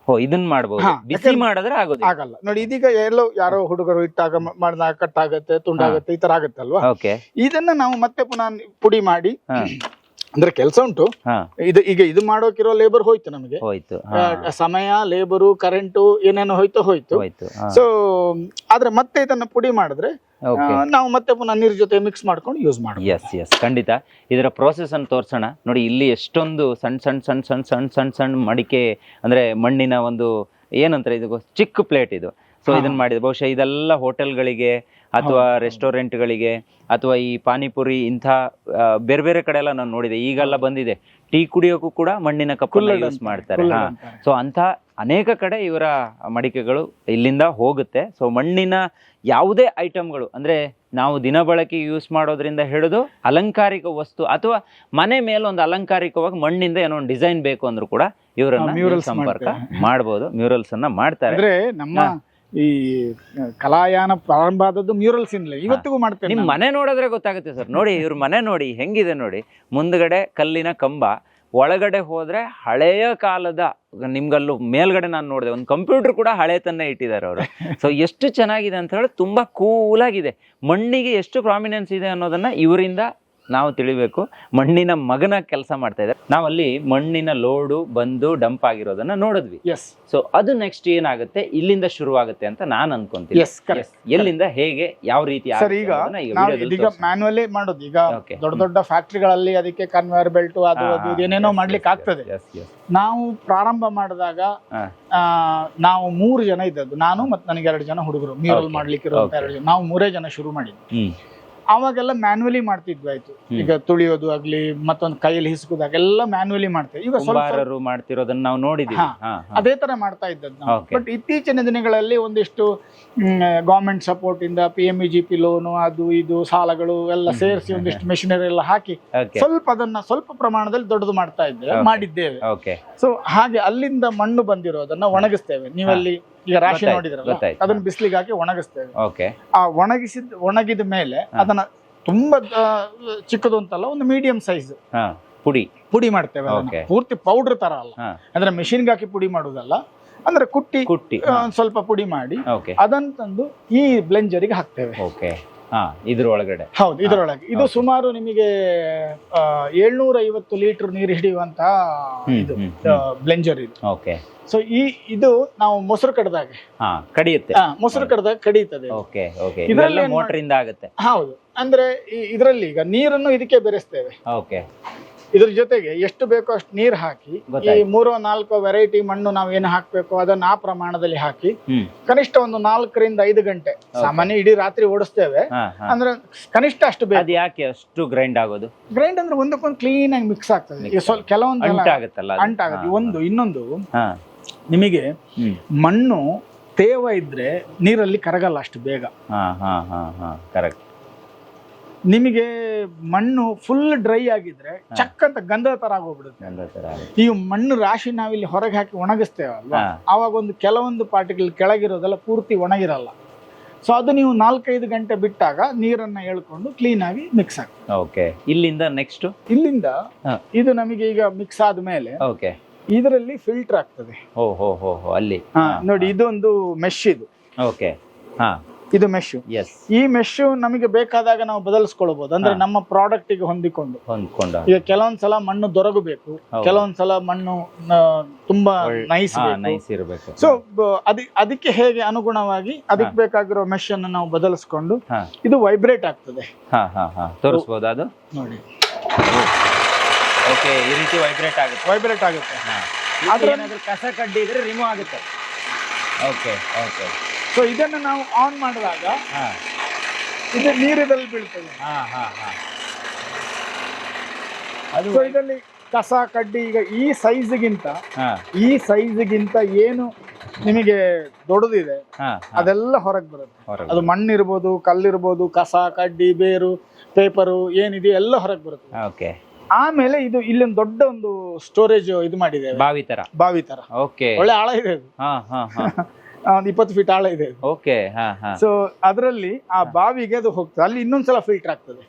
ಇದನ್ನ ಮಾಡಬಹುದು. ಬಿಸಿ ಮಾಡಿದ್ರೆ ಆಗಲ್ಲ ನೋಡಿ. ಇದೀಗ ಎಲ್ಲೋ ಯಾರೋ ಹುಡುಗರು ಇಟ್ಟಾಗ ಮಾಡಿದಾಗ ಕಟ್ಟಾಗತ್ತೆ, ತುಂಡಾಗತ್ತೆ, ಈ ತರ ಆಗತ್ತಲ್ವಾ. ಇದನ್ನ ನಾವು ಮತ್ತೆ ಪುನಃ ಪುಡಿ ಮಾಡಿ, ಅಂದ್ರೆ ಕೆಲಸ ಉಂಟು. ಇದು ಮಾಡೋಕಿರೋ ಲೇಬರ್ ಹೋಯ್ತು ನಮಗೆ, ಸಮಯ, ಲೇಬರು, ಕರೆಂಟು ಏನೇನೋ ಹೋಯ್ತು. ಸೊ ಆದ್ರೆ ಮತ್ತೆ ಇದನ್ನ ಪುಡಿ ಮಾಡಿದ್ರೆ ನಾವು ಮತ್ತೆ ಪುನಃ ನೀರ್ ಜೊತೆ ಮಿಕ್ಸ್ ಮಾಡ್ಕೊಂಡು ಯೂಸ್ ಮಾಡ್ತೀವಿ. ಖಂಡಿತ. ಇದರ ಪ್ರೋಸೆಸ್ ಅನ್ನು ತೋರ್ಸೋಣ ನೋಡಿ. ಇಲ್ಲಿ ಎಷ್ಟೊಂದು ಸಣ್ಣ ಮಡಿಕೆ, ಅಂದ್ರೆ ಮಣ್ಣಿನ ಒಂದು ಏನಂತಾರೆ, ಇದು ಚಿಕ್ಕ ಪ್ಲೇಟ್ ಇದು. ಸೊ ಇದನ್ನ ಮಾಡಿದೆ ಬಹುಶಃ ಇದೆಲ್ಲ ಹೋಟೆಲ್ಗಳಿಗೆ ಅಥವಾ ರೆಸ್ಟೋರೆಂಟ್ಗಳಿಗೆ ಅಥವಾ ಈ ಪಾನಿಪುರಿ ಇಂಥ ಬೇರೆ ಬೇರೆ ಕಡೆ ಎಲ್ಲ ನಾನು ನೋಡಿದೆ. ಈಗೆಲ್ಲ ಬಂದಿದೆ ಟೀ ಕುಡಿಯೋಕ್ಕೂ ಕೂಡ ಮಣ್ಣಿನ ಕಪ್ಪನ್ನ ಕುಲ್ಲಡ್ ಯೂಸ್ ಅಂತಾರೆ, ಮಾಡ್ತಾರೆ. ಕುಲ್ಲಡ್ ಅಂತಾರೆ. ಸೊ ಅಂತ ಅನೇಕ ಕಡೆ ಇವರ ಮಡಿಕೆಗಳು ಇಲ್ಲಿಂದ ಹೋಗುತ್ತೆ. ಸೊ ಮಣ್ಣಿನ ಯಾವುದೇ ಐಟಮ್ಗಳು ಅಂದ್ರೆ ನಾವು ದಿನ ಬಳಕೆ ಯೂಸ್ ಮಾಡೋದ್ರಿಂದ ಹಿಡಿದು ಅಲಂಕಾರಿಕ ವಸ್ತು ಅಥವಾ ಮನೆ ಮೇಲೆ ಒಂದು ಅಲಂಕಾರಿಕವಾಗಿ ಮಣ್ಣಿಂದ ಏನೋ ಒಂದು ಡಿಸೈನ್ ಬೇಕು ಅಂದ್ರೂ ಕೂಡ ಇವರನ್ನ murals ಸಂಪರ್ಕ ಮಾಡಬಹುದು. ಮ್ಯೂರಲ್ಸ್ ಅನ್ನ ಮಾಡ್ತಾರೆ. ಅಂದ್ರೆ ನಮ್ಮ ಈ ಕಲಾಯಾನ ಪ್ರಾರಂಭ ಆದದ್ದು ಮ್ಯೂರಲ್ಸ್ ಇಂದಲೇ, ಇವತ್ತಿಗೂ ಮಾಡ್ತೇವೆ. ನಿಮ್ ಮನೆ ನೋಡಿದ್ರೆ ಗೊತ್ತಾಗುತ್ತೆ ಸರ್. ನೋಡಿ ಇವ್ರ ಮನೆ ನೋಡಿ ಹೆಂಗಿದೆ ನೋಡಿ. ಮುಂದ್ಗಡೆ ಕಲ್ಲಿನ ಕಂಬ, ಒಳಗಡೆ ಹೋದ್ರೆ ಹಳೆಯ ಕಾಲದ, ನಿಮ್ಗಲ್ಲೂ ಮೇಲ್ಗಡೆ ನಾನು ನೋಡಿದೆ ಒಂದು ಕಂಪ್ಯೂಟರ್ ಕೂಡ ಹಳೆತನ್ನೇ ಇಟ್ಟಿದ್ದಾರೆ ಅವರು. ಸೊ ಎಷ್ಟು ಚೆನ್ನಾಗಿದೆ ಅಂತ ಹೇಳಿ ತುಂಬಾ ಕೂಲ್ ಆಗಿದೆ. ಮಣ್ಣಿಗೆ ಎಷ್ಟು ಪ್ರಾಮಿನೆನ್ಸ್ ಇದೆ ಅನ್ನೋದನ್ನ ಇವರಿಂದ ನಾವು ತಿಳಿಬೇಕು. ಮಣ್ಣಿನ ಮಗನ ಕೆಲಸ ಮಾಡ್ತಾ ಇದ್ದಾರೆ. ನಾವಲ್ಲಿ ಮಣ್ಣಿನ ಲೋಡು ಬಂದು ಡಂಪ್ ಆಗಿರೋದನ್ನ ನೋಡಿದ್ವಿ. ಎಸ್. ಸೊ ಅದು ನೆಕ್ಸ್ಟ್ ಏನಾಗುತ್ತೆ, ಇಲ್ಲಿಂದ ಶುರುವಾಗುತ್ತೆ ಅಂತ ನಾನು ಅನ್ಕೊಂತೀನಿ. Yes, correct. ಎಲ್ಲಿಂದ ಹೇಗೆ ಯಾವ ರೀತಿ ಸರ್, ಈಗ ನಾವು ಇದೀಗ ಮ್ಯಾನ್ಯುವಲಿ ಮಾಡೋದು. ಈಗ ದೊಡ್ಡ ದೊಡ್ಡ ಫ್ಯಾಕ್ಟ್ರಿಗಳಲ್ಲಿ ಅದಕ್ಕೆ ಕನ್ವೇಯರ್ ಬೆಲ್ಟ್ ಅದು ಏನೇನೋ ಮಾಡ್ಲಿಕ್ಕೆ ಆಗ್ತದೆ. ನಾವು ಪ್ರಾರಂಭ ಮಾಡಿದಾಗ ನಾವು 3 ಜನ ಇದ್ದದ್ದು, ನಾನು ಮತ್ತೆ ನನಗೆ 2 ಜನ ಹುಡುಗರು, ಮ್ಯೂರಲ್ ಮಾಡ್ಲಿಕ್ಕೆ ಇರುವಂತ 2 ಜನ. ನಾವು 3 ಜನ ಶುರು ಮಾಡಿದ್ವಿ. ಅವಾಗೆಲ್ಲ ಮ್ಯಾನ್ಯುವಲಿ ಮಾಡ್ತಿದ್ವಿ. ಆಯ್ತು, ಈಗ ತುಳಿಯೋದು ಆಗ್ಲಿ ಮತ್ತೊಂದು ಕೈಯಲ್ಲಿ ಹಿಸ್ಕೋದಾಗೆಲ್ಲ ಮ್ಯಾನ್ಯುವಲಿ ಮಾಡ್ತೇವೆ. ಈಗ ಸ್ವಲ್ಪ ಮಾಡ್ತಿರೋದನ್ನ ನಾವು ನೋಡಿದ್ವಿ. ಅದೇ ತರ ಮಾಡ್ತಾ ಇದ್ದದ್ದು ನಾವು. ಬಟ್ ಇತ್ತೀಚಿನ ದಿನಗಳಲ್ಲಿ ಒಂದಿಷ್ಟು ಗವರ್ಮೆಂಟ್ ಸಪೋರ್ಟ್ ಇಂದ PMEGP ಲೋನು ಅದು ಇದು ಸಾಲಗಳು ಎಲ್ಲ ಸೇರಿಸಿ ಒಂದಿಷ್ಟು ಮೆಷಿನರಿ ಎಲ್ಲ ಹಾಕಿ ಸ್ವಲ್ಪ ಪ್ರಮಾಣದಲ್ಲಿ ದೊಡ್ಡದು ಮಾಡಿದ್ದೇವೆ. ಸೊ ಹಾಗೆ ಅಲ್ಲಿಂದ ಮಣ್ಣು ಬಂದಿರೋದನ್ನ ಒಣಗಿಸ್ತೇವೆ. ನೀವಲ್ಲಿ ಈಗ ರಾಶಿ ನೋಡಿದ್ರಲ್ಲ, ಅದನ್ನ ಬಿಸಿಲಿಗೆ ಹಾಕಿ ಒಣಗಿಸ್ತೇವೆ. ಆ ಒಣಗಿದ ಮೇಲೆ ಅದನ್ನ ತುಂಬಾ ಚಿಕ್ಕದು ಅಂತಲ್ಲ, ಒಂದು ಮೀಡಿಯಂ ಸೈಜ್ ಪುಡಿ ಮಾಡ್ತೇವೆ. ಪೂರ್ತಿ ಪೌಡರ್ ತರ ಅಲ್ಲ, ಅಂದ್ರೆ ಮೆಷಿನ್ಗೆ ಹಾಕಿ ಪುಡಿ ಮಾಡುದಲ್ಲ, ಅಂದ್ರೆ ಕುಟ್ಟಿ ಸ್ವಲ್ಪ ಪುಡಿ ಮಾಡಿ ಅದನ್ನ ತಂದು ಈ ಬ್ಲೆಂಜರಿಗೆ ಹಾಕ್ತೇವೆ. ಇದ್ರೊಳಗಡೆ ಹೌದು, ಇದ್ರೊಳಗೆ. ಇದು ಸುಮಾರು ನಿಮಗೆ 750 ಲೀಟರ್ ನೀರು ಹಿಡಿಯುವಂತ ಇದು ಬ್ಲೆಂಜರ್ ಇದು. ಸೊ ಇದು ನಾವು ಮೊಸರು ಕಡ್ದಾಗ ಕಡಿಯುತ್ತೆ, ಮೊಸರು ಕಡ್ದಾಗ ಕಡಿಯುತ್ತದೆ. ಇದರಲ್ಲಿ ಮೋಟರ್ ಆಗುತ್ತೆ. ಹೌದು, ಅಂದ್ರೆ ಇದರಲ್ಲಿ ಈಗ ನೀರನ್ನು ಇದಕ್ಕೆ ಬೆರೆಸ್ತೇವೆ. ಇದ್ರ ಜೊತೆಗೆ ಎಷ್ಟು ಬೇಕೋ ಅಷ್ಟು ನೀರು ಹಾಕಿ, ಈ 3-4 ವೆರೈಟಿ ಮಣ್ಣು ನಾವು ಏನು ಹಾಕ್ಬೇಕು ಅದನ್ನ ಆ ಪ್ರಮಾಣದಲ್ಲಿ ಹಾಕಿ ಕನಿಷ್ಠ ಒಂದು 4 ರಿಂದ 5 ಗಂಟೆ, ಸಾಮಾನ್ಯ ಇಡೀ ರಾತ್ರಿ ಓಡಿಸ್ತೇವೆ. ಅಂದ್ರೆ ಕನಿಷ್ಠ ಅಷ್ಟು ಬೇಕು. ಯಾಕೆ ಅಷ್ಟು ಗ್ರೈಂಡ್ ಆಗೋದು? ಗ್ರೈಂಡ್ ಅಂದ್ರೆ ಒಂದಕ್ಕೊಂದು ಕ್ಲೀನ್ ಆಗಿ ಮಿಕ್ಸ್ ಆಗ್ತದೆ. ಕೆಲವೊಂದು ಅಂಟಾಗುತ್ತೆ. ಇನ್ನೊಂದು ನಿಮಗೆ ಮಣ್ಣು ತೇವ ಇದ್ರೆ ನೀರಲ್ಲಿ ಕರಗಲ್ಲ ಅಷ್ಟು ಬೇಗ. ಕರೆಕ್ಟ್. ನಿಮಗೆ ಮಣ್ಣು ಫುಲ್ ಡ್ರೈ ಆಗಿದ್ರೆ ಚಕ್ ಅಂತ ಗಂಧದ ತರ ಆಗೋಗ್ಬಿಡುತ್ತೆ. ಈ ಮಣ್ಣು ರಾಶಿ ನಾವಿಲ್ಲಿ ಹೊರಗೆ ಹಾಕಿ ಒಣಗಿಸ್ತೇವಲ್ವಾ, ಆವಾಗ ಒಂದು ಕೆಲವೊಂದು ಪಾರ್ಟಿಕಲ್ ಕೆಳಗಿರೋದೆಲ್ಲ ಪೂರ್ತಿ ಒಣಗಿರಲ್ಲ. ಸೊ ಅದು ನೀವು 4-5 ಗಂಟೆ ಬಿಟ್ಟಾಗ ನೀರನ್ನ ಎಳ್ಕೊಂಡು ಕ್ಲೀನ್ ಆಗಿ ಮಿಕ್ಸ್ ಆಗ್ತದೆ. ಇಲ್ಲಿಂದ ನೆಕ್ಸ್ಟ್ ಇದು ನಮಗೆ ಈಗ ಮಿಕ್ಸ್ ಆದ್ಮೇಲೆ ಇದರಲ್ಲಿ ಫಿಲ್ಟರ್ ಆಗ್ತದೆ. ಅಲ್ಲಿ ನೋಡಿ, ಇದೊಂದು ಮೆಶ್. ಇದು ಮೆಶ್. ಈ ಮೆಶ್ ನಮಗೆ ಬೇಕಾದಾಗ ನಾವು ಬದಲಿಸ್ಕೊಳ್ಬಹುದು, ಅಂದ್ರೆ ನಮ್ಮ ಪ್ರಾಡಕ್ಟ್ ಗೆ ಹೊಂದಿಕೊಂಡು. ಈಗ ಕೆಲವೊಂದ್ಸಲ ಮಣ್ಣು ದೊರಗಬೇಕು, ಕೆಲವೊಂದ್ಸಲ ಮಣ್ಣು ತುಂಬಾ ನೈಸ್ ಇರಬೇಕು. ಸೊ ಅದಕ್ಕೆ ಹೇಗೆ ಅನುಗುಣವಾಗಿ ಅದಕ್ಕೆ ಬೇಕಾಗಿರೋ ಮೆಶ್ ಅನ್ನು ನಾವು ಬದಲಿಸ್ಕೊಂಡು ಇದು ವೈಬ್ರೇಟ್ ಆಗ್ತದೆ. ತೋರಿಸಬಹುದು ಅದು ನೋಡಿ. ಈ ರೀತಿ ವೈಬ್ರೇಟ್ ಆಗುತ್ತೆ. ಕಸ ಕಡ್ಡಿ ಇದ್ರೆ ರಿಮೂವ್ ಆಗುತ್ತೆ. ಸೊ ಇದನ್ನು ನಾವು ಆನ್ ಮಾಡಿದಾಗ ಇದು ನೀರಿನಲ್ಲಿ ಬೀಳ್ತದೆ. ಸೊ ಇದರಲ್ಲಿ ಕಸ ಕಡ್ಡಿ ಈಗ ಈ ಸೈಜ್ಗಿಂತ ಏನು ನಿಮಗೆ ದೊಡ್ಡದಿದೆ ಅದೆಲ್ಲ ಹೊರಗೆ ಬರುತ್ತೆ. ಅದು ಮಣ್ಣಿರ್ಬೋದು, ಕಲ್ಲಿರ್ಬೋದು, ಕಸ ಕಡ್ಡಿ ಬೇರು ಪೇಪರು ಏನಿದೆ ಎಲ್ಲ ಹೊರಗೆ ಬರುತ್ತೆ. ಆಮೇಲೆ ಇದು ಇಲ್ಲೊಂದು ದೊಡ್ಡ ಒಂದು ಸ್ಟೋರೇಜ್ ಇದು ಮಾಡಿದೆ, ಬಾವಿ ತರ. ಒಳ್ಳೆ ಆಳ ಇದೆ, ಒಂದು 20 ಫೀಟ್ ಆಳ ಇದೆ. ಸೊ ಅದರಲ್ಲಿ ಆ ಬಾವಿಗೆ ಅದು ಹೋಗ್ತದೆ. ಅಲ್ಲಿ ಇನ್ನೊಂದ್ಸಲ ಫಿಲ್ಟರ್ ಆಗ್ತದೆ.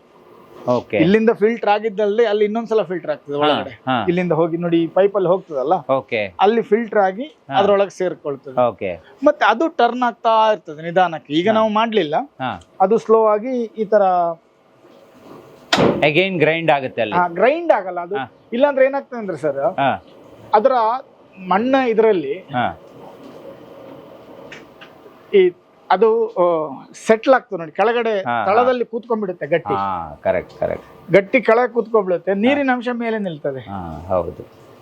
ಇಲ್ಲಿಂದ ಫಿಲ್ಟರ್ ಆಗಿದ್ದಲ್ಲಿ ಅಲ್ಲಿ ಇನ್ನೊಂದ್ಸಲ ಫಿಲ್ಟರ್ ಆಗ್ತದೆ ಒಳಗಡೆ. ಇಲ್ಲಿಂದ ಹೋಗಿ ನೋಡಿ ಪೈಪ್ ಅಲ್ಲಿ ಹೋಗ್ತದಲ್ಲ, ಅಲ್ಲಿ ಫಿಲ್ಟರ್ ಆಗಿ ಅದ್ರೊಳಗೆ ಸೇರ್ಕೊಳ್ತದೆ. ಮತ್ತೆ ಅದು ಟರ್ನ್ ಆಗ್ತಾ ಇರ್ತದೆ ನಿಧಾನಕ್ಕೆ. ಈಗ ನಾವು ಮಾಡ್ಲಿಲ್ಲ, ಅದು ಸ್ಲೋ ಆಗಿ ಈ ತರ ಅಗೈನ್ ಗ್ರೈಂಡ್ ಆಗುತ್ತೆ. ಗ್ರೈಂಡ್ ಆಗಲ್ಲ ಅದು. ಇಲ್ಲಾಂದ್ರೆ ಏನಾಗ್ತದೆ ಅಂದ್ರೆ ಸರ್, ಅದರ ಮಣ್ಣ ಇದರಲ್ಲಿ ಅದು ಸೆಟ್ಲ್ ಆಗ್ತದೆ ನೋಡಿ, ಕೆಳಗಡೆ ತಳದಲ್ಲಿ ಕೂತ್ಕೊಂಡ್ಬಿಡುತ್ತೆ ಗಟ್ಟಿ. ಗಟ್ಟಿ ಕೆಳಗೆ ಕೂತ್ಕೊಂಡ್ಬಿಡುತ್ತೆ, ನೀರಿನ ಅಂಶ ಮೇಲೆ ನಿಲ್ತದೆ.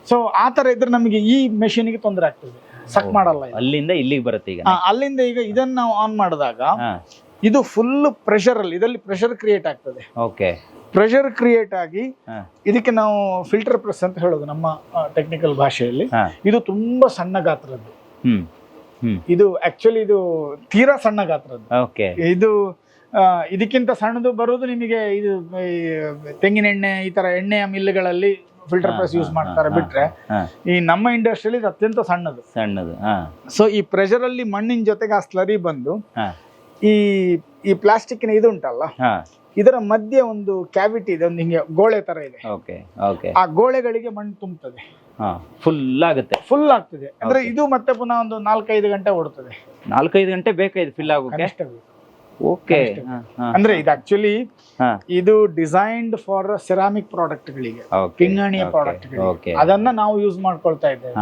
ಸೊ ಆ ತರ ಇದ್ರೆ ನಮಗೆ ಈ ಮೆಷಿನ್ ಗೆ ತೊಂದರೆ ಆಗ್ತದೆ, ಸಕ್ ಮಾಡಲ್ಲ. ಅಲ್ಲಿಂದ ಇಲ್ಲಿಗೆ ಬರುತ್ತೆ. ಅಲ್ಲಿಂದ ಈಗ ಇದನ್ನ ನಾವು ಆನ್ ಮಾಡಿದಾಗ ಇದು ಫುಲ್ ಪ್ರೆಷರ್ ಅಲ್ಲಿ, ಇದರಲ್ಲಿ ಪ್ರೆಷರ್ ಕ್ರಿಯೇಟ್ ಆಗ್ತದೆ. ಪ್ರೆಷರ್ ಕ್ರಿಯೇಟ್ ಆಗಿ ಹಾ. ಇದಕ್ಕೆ ನಾವು ಫಿಲ್ಟರ್ ಪ್ರೆಸ್ ಅಂತ ಹೇಳೋದು ನಮ್ಮ ಟೆಕ್ನಿಕಲ್ ಭಾಷೆಯಲ್ಲಿ. ಹಾ. ಇದು ತುಂಬಾ ಸಣ್ಣ ಗಾತ್ರದ್ದು. ಹ್ಮ್ ಹ್ಮ್ ಇದು ಆಕ್ಚುಲಿ ಇದು ತೀರಾ ಸಣ್ಣ ಗಾತ್ರದ್ದು. ಓಕೆ. ಇದು ಇದಕ್ಕಿಂತ ಸಣ್ಣದು ಬರೋದು ನಿಮಗೆ ಇದು ಈ ತೆಂಗಿನ ಎಣ್ಣೆ ಈ ತರ ಎಣ್ಣೆಯ ಮಿಲ್ಗಳಲ್ಲಿ ಫಿಲ್ಟರ್ ಪ್ರೆಸ್ ಯೂಸ್ ಮಾಡ್ತಾರೆ ಬಿಟ್ರೆ, ಈ ನಮ್ಮ ಇಂಡಸ್ಟ್ರಿಯಲ್ಲಿ ಇದು ಅತ್ಯಂತ ಸಣ್ಣದು. ಸೊ ಈ ಪ್ರೆಷರ್ ಅಲ್ಲಿ ಮಣ್ಣಿನ ಜೊತೆಗೆ ಆ ಸ್ಲರಿ ಬಂದು ಈ ಪ್ಲಾಸ್ಟಿಕ್ನ ಇದು ಉಂಟಲ್ಲ, ಇದರ ಮಧ್ಯೆ ಒಂದು ಕ್ಯಾವಿಟಿ ಇದೆ, ಒಂದು ಹಿಂಗೆ ಗೋಳೆ ತರ ಇದೆ. ಆ ಗೋಳೆಗಳಿಗೆ ಮಣ್ಣು ತುಂಬುತ್ತದೆ, ಫುಲ್ ಆಗುತ್ತೆ. ಫುಲ್ ಆಗ್ತದೆ ಅಂದ್ರೆ ಇದು ಮತ್ತೆ ಪುನಃ ಒಂದು 4-5 ಗಂಟೆ ಓಡುತ್ತದೆ. 4-5 ಗಂಟೆ ಬೇಕಾಯ್ತು ಫಿಲ್ ಆಗೋಕೆ. ಓಕೆ. ಅಂದ್ರೆ ಇದು ಆಕ್ಚುಲಿ ಇದು ಡಿಸೈನ್ಡ್ ಫಾರ್ ಸೆರಾಮಿಕ್ ಪ್ರಾಡಕ್ಟ್ ಗಳಿಗೆ, ಪಿಂಗಾಣಿಯ ಪ್ರಾಡಕ್ಟ್ ಗಳಿಗೆ, ಅದನ್ನ ನಾವು ಯೂಸ್ ಮಾಡ್ಕೊಳ್ತಾ ಇದ್ದೇವೆ.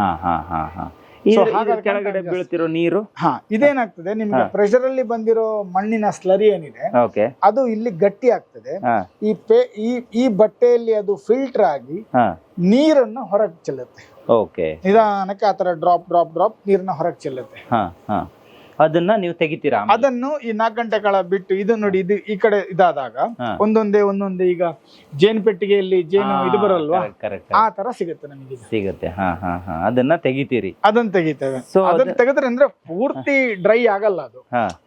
ಕೆಳಗಡೆ ಬೀಳ್ತಿರೋ ನೀರು ಇದೇನಾಗ್ತದೆ ನಿಮ್ಗೆ ಪ್ರೆಷರ್ ಅಲ್ಲಿ ಬಂದಿರೋ ಮಣ್ಣಿನ ಸ್ಲರಿ ಏನಿದೆ ಅದು ಇಲ್ಲಿ ಗಟ್ಟಿ ಆಗ್ತದೆ. ಈ ಬಟ್ಟೆಯಲ್ಲಿ ಅದು ಫಿಲ್ಟರ್ ಆಗಿ ನೀರನ್ನ ಹೊರಗೆ ಚೆಲ್ಲುತ್ತೆ. ನಿಧಾನಕ್ಕೆ ಆತರ ಡ್ರಾಪ್ ಡ್ರಾಪ್ ಡ್ರಾಪ್ ನೀರನ್ನ ಹೊರಗೆ ಚೆಲ್ಲುತ್ತೆ. ಅದನ್ನ ನೀವು ತೆಗಿತೀರಾ? ಅದನ್ನು ಈ 4 ಗಂಟೆ ಕಾಲ ಬಿಟ್ಟು ಇದು ನೋಡಿ, ಇದು ಈ ಕಡೆ ಇದಾದಾಗ ಒಂದೊಂದೇ ಈಗ ಜೇನು ಪೆಟ್ಟಿಗೆಯಲ್ಲಿ ಜೇನು ಇದು ಬರಲ್ವಾ, ಆ ತರ ಸಿಗುತ್ತೆ ನಮಗೆ. ಸಿಗುತ್ತೆ. ಅದನ್ನ ತೆಗಿತೀರಿ? ಅದನ್ನ ತೆಗಿತೇವೆ. ಅದನ್ನ ತೆಗೆದ್ರೆ ಅಂದ್ರೆ ಪೂರ್ತಿ ಡ್ರೈ ಆಗಲ್ಲ ಅದು,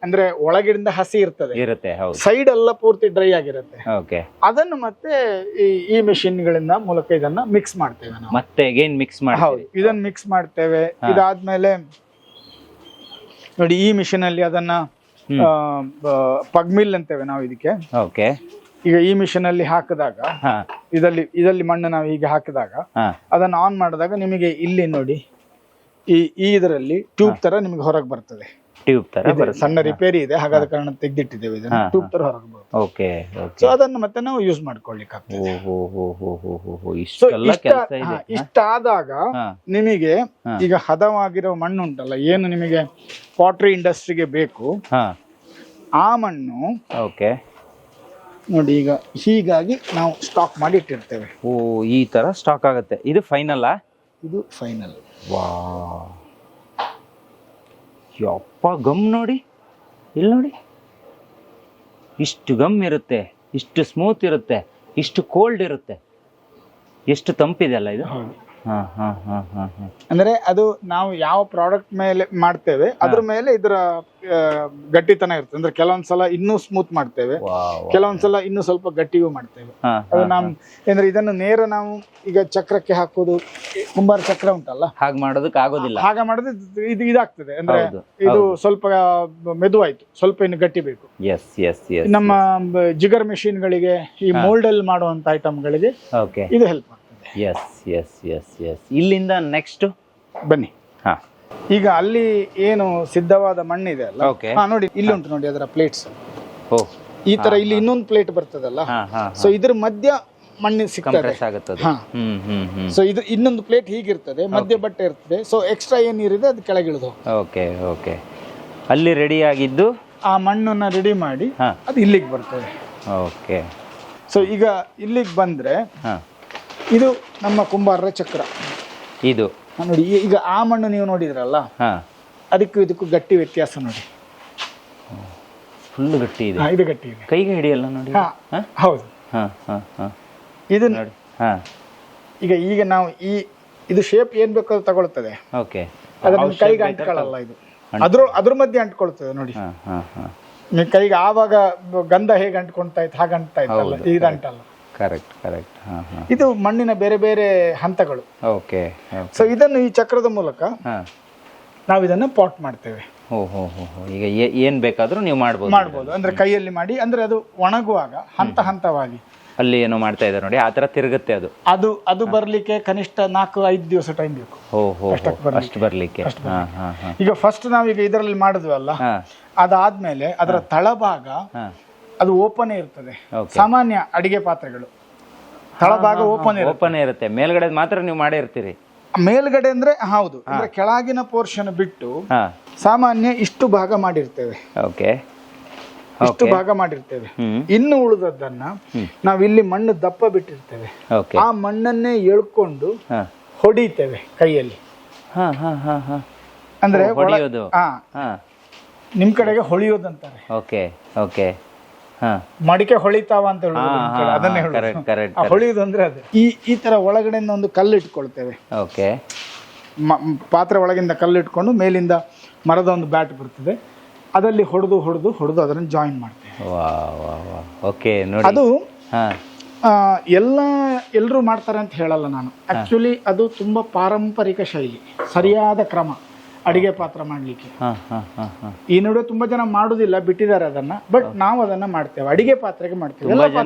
ಅಂದ್ರೆ ಒಳಗಿಂದ ಹಸಿ ಇರುತ್ತೆ, ಸೈಡ್ ಎಲ್ಲ ಪೂರ್ತಿ ಡ್ರೈ ಆಗಿರುತ್ತೆ. ಅದನ್ನು ಮತ್ತೆ ಈ ಮೆಷಿನ್ ಗಳಿಂದ ಮೂಲಕ ಇದನ್ನ ಮಿಕ್ಸ್ ಮಾಡ್ತೇವೆ ನಾವು. ಮತ್ತೆ ಅಗೇನ್ ಮಿಕ್ಸ್ ಮಾಡಿ ಇದನ್ನ ಮಿಕ್ಸ್ ಮಾಡ್ತೇವೆ. ಇದಾದ್ಮೇಲೆ ನೋಡಿ ಈ ಮಿಷಿನ್ ಅಲ್ಲಿ ಅದನ್ನ ಪಗ್ ಮಿಲ್ ಅಂತೇವೆ ನಾವು ಇದಕ್ಕೆ. ಈಗ ಈ ಮಿಷಿನ್ ಅಲ್ಲಿ ಹಾಕಿದಾಗ ಇದರಲ್ಲಿ ಮಣ್ಣು ನಾವು ಹೀಗೆ ಹಾಕಿದಾಗ ಅದನ್ನ ಆನ್ ಮಾಡಿದಾಗ ನಿಮಗೆ ಇಲ್ಲಿ ನೋಡಿ ಈ ಇದರಲ್ಲಿ ಟ್ಯೂಬ್ ತರ ನಿಮಗೆ ಹೊರಗೆ ಬರ್ತದೆ. ಟ್ಯೂಬ್ ತರ ಸಣ್ಣ ರಿಪೇರಿ ಇದೆ, ಹಾಗಾದ ಕಾರಣ ತೆಗೆದಿಟ್ಟಿದ್ದೇವೆ ಇದನ್ನ. ಟ್ಯೂಬ್ ತರ ಹೊರಗೆ ಬರುತ್ತೆ. ಸೊ ಅದನ್ನ ಮತ್ತೆ ನಾವು ಯೂಸ್ ಮಾಡ್ಕೊಳ್ಳಿಕ್ಕೆ ಆಗ್ತದೆ. ಇಷ್ಟಾದಾಗ ನಿಮಗೆ ಈಗ ಹದವಾಗಿರೋ ಮಣ್ಣು ಉಂಟಲ್ಲ, ಏನು ನಿಮಗೆ ಪಾಟ್ರಿ ಇಂಡಸ್ಟ್ರಿಗೆ ಬೇಕು ಆ ಮಣ್ಣು ನೋಡಿ ಈಗ ಹೀಗಾಗಿ ನಾವು ಸ್ಟಾಕ್ ಮಾಡಿ ಇಟ್ಟಿರ್ತೇವೆ. ಈ ತರ ಸ್ಟಾಕ್ ಆಗುತ್ತೆ. ಇದು ಫೈನಲ್? ಇದು ಫೈನಲ್. ವಾ ಯಪ್ಪ, ಗಮ್ ನೋಡಿ, ಇಲ್ಲಿ ನೋಡಿ, ಇಷ್ಟು ಗಮ್ ಇರುತ್ತೆ, ಇಷ್ಟು ಸ್ಮೂತ್ ಇರುತ್ತೆ, ಇಷ್ಟು ಕೋಲ್ಡ್ ಇರುತ್ತೆ, ಎಷ್ಟು ತಂಪಿದೆ ಅಲ್ಲ ಇದು. ಅಂದ್ರೆ ಅದು ನಾವು ಯಾವ ಪ್ರಾಡಕ್ಟ್ ಮೇಲೆ ಮಾಡ್ತೇವೆ ಅದ್ರ ಮೇಲೆ ಇದರ ಗಟ್ಟಿತನ ಇರ್ತದೆ. ಅಂದ್ರೆ ಕೆಲವೊಂದ್ಸಲ ಇನ್ನೂ ಸ್ಮೂತ್ ಮಾಡ್ತೇವೆ, ಕೆಲವೊಂದ್ಸಲ ಇನ್ನೂ ಸ್ವಲ್ಪ ಗಟ್ಟಿಗೂ ಮಾಡ್ತೇವೆ. ಅದು ನಾವು ಅಂದ್ರೆ ಇದನ್ನು ನೇರ ನಾವು ಈಗ ಚಕ್ರಕ್ಕೆ ಹಾಕೋದು, ಕುಂಬಾರ ಚಕ್ರ ಉಂಟಲ್ಲ, ಹಾಗೆ ಮಾಡೋದಕ್ಕೆ ಆಗೋದಿಲ್ಲ. ಹಾಗೆ ಮಾಡೋದು ಇದಾಗ್ತದೆ. ಅಂದ್ರೆ ಇದು ಸ್ವಲ್ಪ ಮೆದುವಾಯ್ತು, ಸ್ವಲ್ಪ ಇನ್ನು ಗಟ್ಟಿ ಬೇಕು. ನಮ್ಮ ಜಿಗರ್ ಮೆಷಿನ್ ಗಳಿಗೆ, ಈ ಮೋಲ್ಡ್ ಅಲ್ಲಿ ಮಾಡುವಂತ ಐಟಮ್ ಗಳಿಗೆ ಇದು ಹೆಲ್ಪ್ ಮಾಡ್ತದೆ. ಇಲ್ಲಿಂದ ನೆಕ್ಸ್ಟ್ ಬನ್ನಿ. ಈಗ ಅಲ್ಲಿ ಏನು ಸಿದ್ಧವಾದ ಮಣ್ಣಿದೆ ಅಲ್ಲ, ನೋಡಿ ಇಲ್ಲಿ ಉಂಟು ನೋಡಿ ಅದರ ಪ್ಲೇಟ್ಸ್. ಈ ತರ ಇಲ್ಲಿ ಇನ್ನೊಂದು ಪ್ಲೇಟ್ ಬರ್ತದಲ್ಲ, ಸೊ ಇದ್ರ ಮಧ್ಯ ಮಣ್ಣು ಸಿಗ್ತದೆ. ಸೊ ಇದು ಇನ್ನೊಂದು ಪ್ಲೇಟ್ ಹೀಗಿರ್ತದೆ, ಮಧ್ಯ ಬಟ್ಟೆ ಇರ್ತದೆ. ಸೊ ಎಕ್ಸ್ಟ್ರಾ ಏನ್ ನೀರಿದೆ ಅದು ಕೆಳಗಿಳಿದು ಅಲ್ಲಿ ರೆಡಿ ಆಗಿದ್ದು ಆ ಮಣ್ಣನ್ನ ರೆಡಿ ಮಾಡಿ ಅದು ಇಲ್ಲಿಗೆ ಬರ್ತದೆ. ಸೊ ಈಗ ಇಲ್ಲಿಗೆ ಬಂದ್ರೆ ಇದು ನಮ್ಮ ಕುಂಬಾರರ ಚಕ್ರ. ಇದು ನೋಡಿ ಈಗ ಆ ಮಣ್ಣು ನೀವು ನೋಡಿದ್ರಲ್ಲ, ಅದಕ್ಕೂ ಇದಕ್ಕೂ ಗಟ್ಟಿ ವ್ಯತ್ಯಾಸ ನೋಡಿ. ಫುಲ್ ಗಟ್ಟಿ ಇದೆ. ಇದು ಗಟ್ಟಿ ಇದೆ, ಕೈಗೆ ಹಿಡಿಯಲ್ಲ ನೋಡಿ. ಹೌದು. ಇದು ನೋಡಿ ಈಗ ನಾವು ಇದು ಶೇಪ್ ಏನ್ ಬೇಕು ಅದು ತಗೊಳ್ತದೆ. ಅದನ್ನ ಕೈಗೆ ಅಂಟ್ಕೊಳ್ಳಲ್ಲ, ಇದು ಅದ್ರ ಮಧ್ಯೆ ಅಂಟ್ಕೊಳ್ತದೆ ನೋಡಿ. ಕೈಗೆ ಆವಾಗ ಗಂಧ ಹೇಗೆ ಅಂಟ್ಕೊಳ್ತಾ ಇತ್ತು ಹಾಗೆ ಅಂಟ್ತಾ ಇತ್ತಲ್ಲ, ಇದು ಅಂಟಲ್ಲ. ಇದು ಮಣ್ಣಿನ ಬೇರೆ ಬೇರೆ ಹಂತಗಳು. ಸೊ ಇದನ್ನು ಈ ಚಕ್ರದ ಮೂಲಕ ನಾವು ಇದನ್ನ ಪಾಟ್ ಮಾಡ್ತೇವೆ. ಈಗ ಏನ್ ಬೇಕಾದ್ರೂ ನೀವು ಮಾಡ್ಬೋದು. ಅಂದ್ರೆ ಕೈಯಲ್ಲಿ ಮಾಡಿ, ಅಂದ್ರೆ ಅದು ಒಣಗುವಾಗ ಹಂತ ಹಂತವಾಗಿ ಅಲ್ಲಿ ಏನೋ ಮಾಡ್ತಾ ಇದ್ದಾರೆ ನೋಡಿ, ಆತರ ತಿರುಗುತ್ತೆ. ಅದು ಬರ್ಲಿಕ್ಕೆ ಕನಿಷ್ಠ 4-5 ದಿವಸ ಟೈಮ್ ಬೇಕು. ಅಷ್ಟು ಬರ್ಲಿಕ್ಕೆ. ಈಗ ಫಸ್ಟ್ ನಾವೀಗ ಇದರಲ್ಲಿ ಮಾಡಿದ್ವಲ್ಲ, ಅದಾದ್ಮೇಲೆ ಅದರ ತಳಭಾಗ ಅದು ಓಪನ್ ಇರ್ತದೆ. ಸಾಮಾನ್ಯ ಅಡಿಗೆ ಪಾತ್ರೆಗಳು ತಳಭಾಗ ಓಪನ್ ಇರುತ್ತೆ, ಮೇಲ್ಗಡೆ ಮಾತ್ರ ನೀವು ಮಾಡೇ ಇರ್ತೀರಿ. ಮೇಲ್ಗಡೆ ಅಂದ್ರೆ ಹೌದು, ಅಂದ್ರೆ ಕೆಳಗಿನ ಪೋರ್ಷನ್ ಬಿಟ್ಟು ಸಾಮಾನ್ಯ ಇಷ್ಟು ಭಾಗ ಮಾಡಿರ್ತೇವೆ. ಇಷ್ಟು ಭಾಗ ಮಾಡಿರ್ತೇವೆ. ಇನ್ನು ಉಳಿದದ್ದನ್ನ ನಾವಿಲ್ಲಿ ಮಣ್ಣು ದಪ್ಪ ಬಿಟ್ಟಿರ್ತೇವೆ, ಆ ಮಣ್ಣನ್ನೇ ಎಳ್ಕೊಂಡು ಹೊಡಿತೇವೆ ಕೈಯಲ್ಲಿ. ಅಂದ್ರೆ ನಿಮ್ ಕಡೆಗೆ ಹೊಳಿಯೋದಂತಾರೆ. ಮಡಿಕೆ ಹೊಳಿತಾವ ಅಂತ ಹೇಳುದು ಅದನ್ನೇ ಹೇಳುದು. ಹೊಳಿಯುದು ಅಂದ್ರೆ ಅದು ಈ ತರ ಒಳಗಡೆಯಿಂದ ಒಂದು ಕಲ್ಲು ಇಟ್ಕೊಳ್ತೇವೆ. ಓಕೆ. ಪಾತ್ರೆ ಒಳಗಿಂದ ಕಲ್ಲು ಇಟ್ಕೊಂಡು ಮೇಲಿಂದ ಮರದ ಒಂದು ಬ್ಯಾಟ್ ಬರ್ತದೆ, ಅದಲ್ಲಿ ಹೊಡೆದು ಹೊಡೆದು ಹೊಡೆದು ಅದನ್ನು ಜಾಯಿನ್ ಮಾಡ್ತೇವೆ. ಓಕೆ. ಅದು ಎಲ್ಲರೂ ಮಾಡ್ತಾರೆ ಅಂತ ಹೇಳಲ್ಲ ನಾನು. ಆಕ್ಚುಲಿ ಅದು ತುಂಬಾ ಪಾರಂಪರಿಕ ಶೈಲಿ, ಸರಿಯಾದ ಕ್ರಮ ಅಡಿಗೆ ಪಾತ್ರ ಮಾಡ್ಲಿಕ್ಕೆ. ಈ ನಡುವೆ ತುಂಬಾ ಜನ ಮಾಡುದಿಲ್ಲ, ಬಿಟ್ಟಿದ್ದಾರೆ ಅದನ್ನ. ಬಟ್ ನಾವು ಅದನ್ನ ಮಾಡ್ತೇವೆ, ಅಡಿಗೆ ಪಾತ್ರೆಗೆ ಮಾಡ್ತೇವೆ.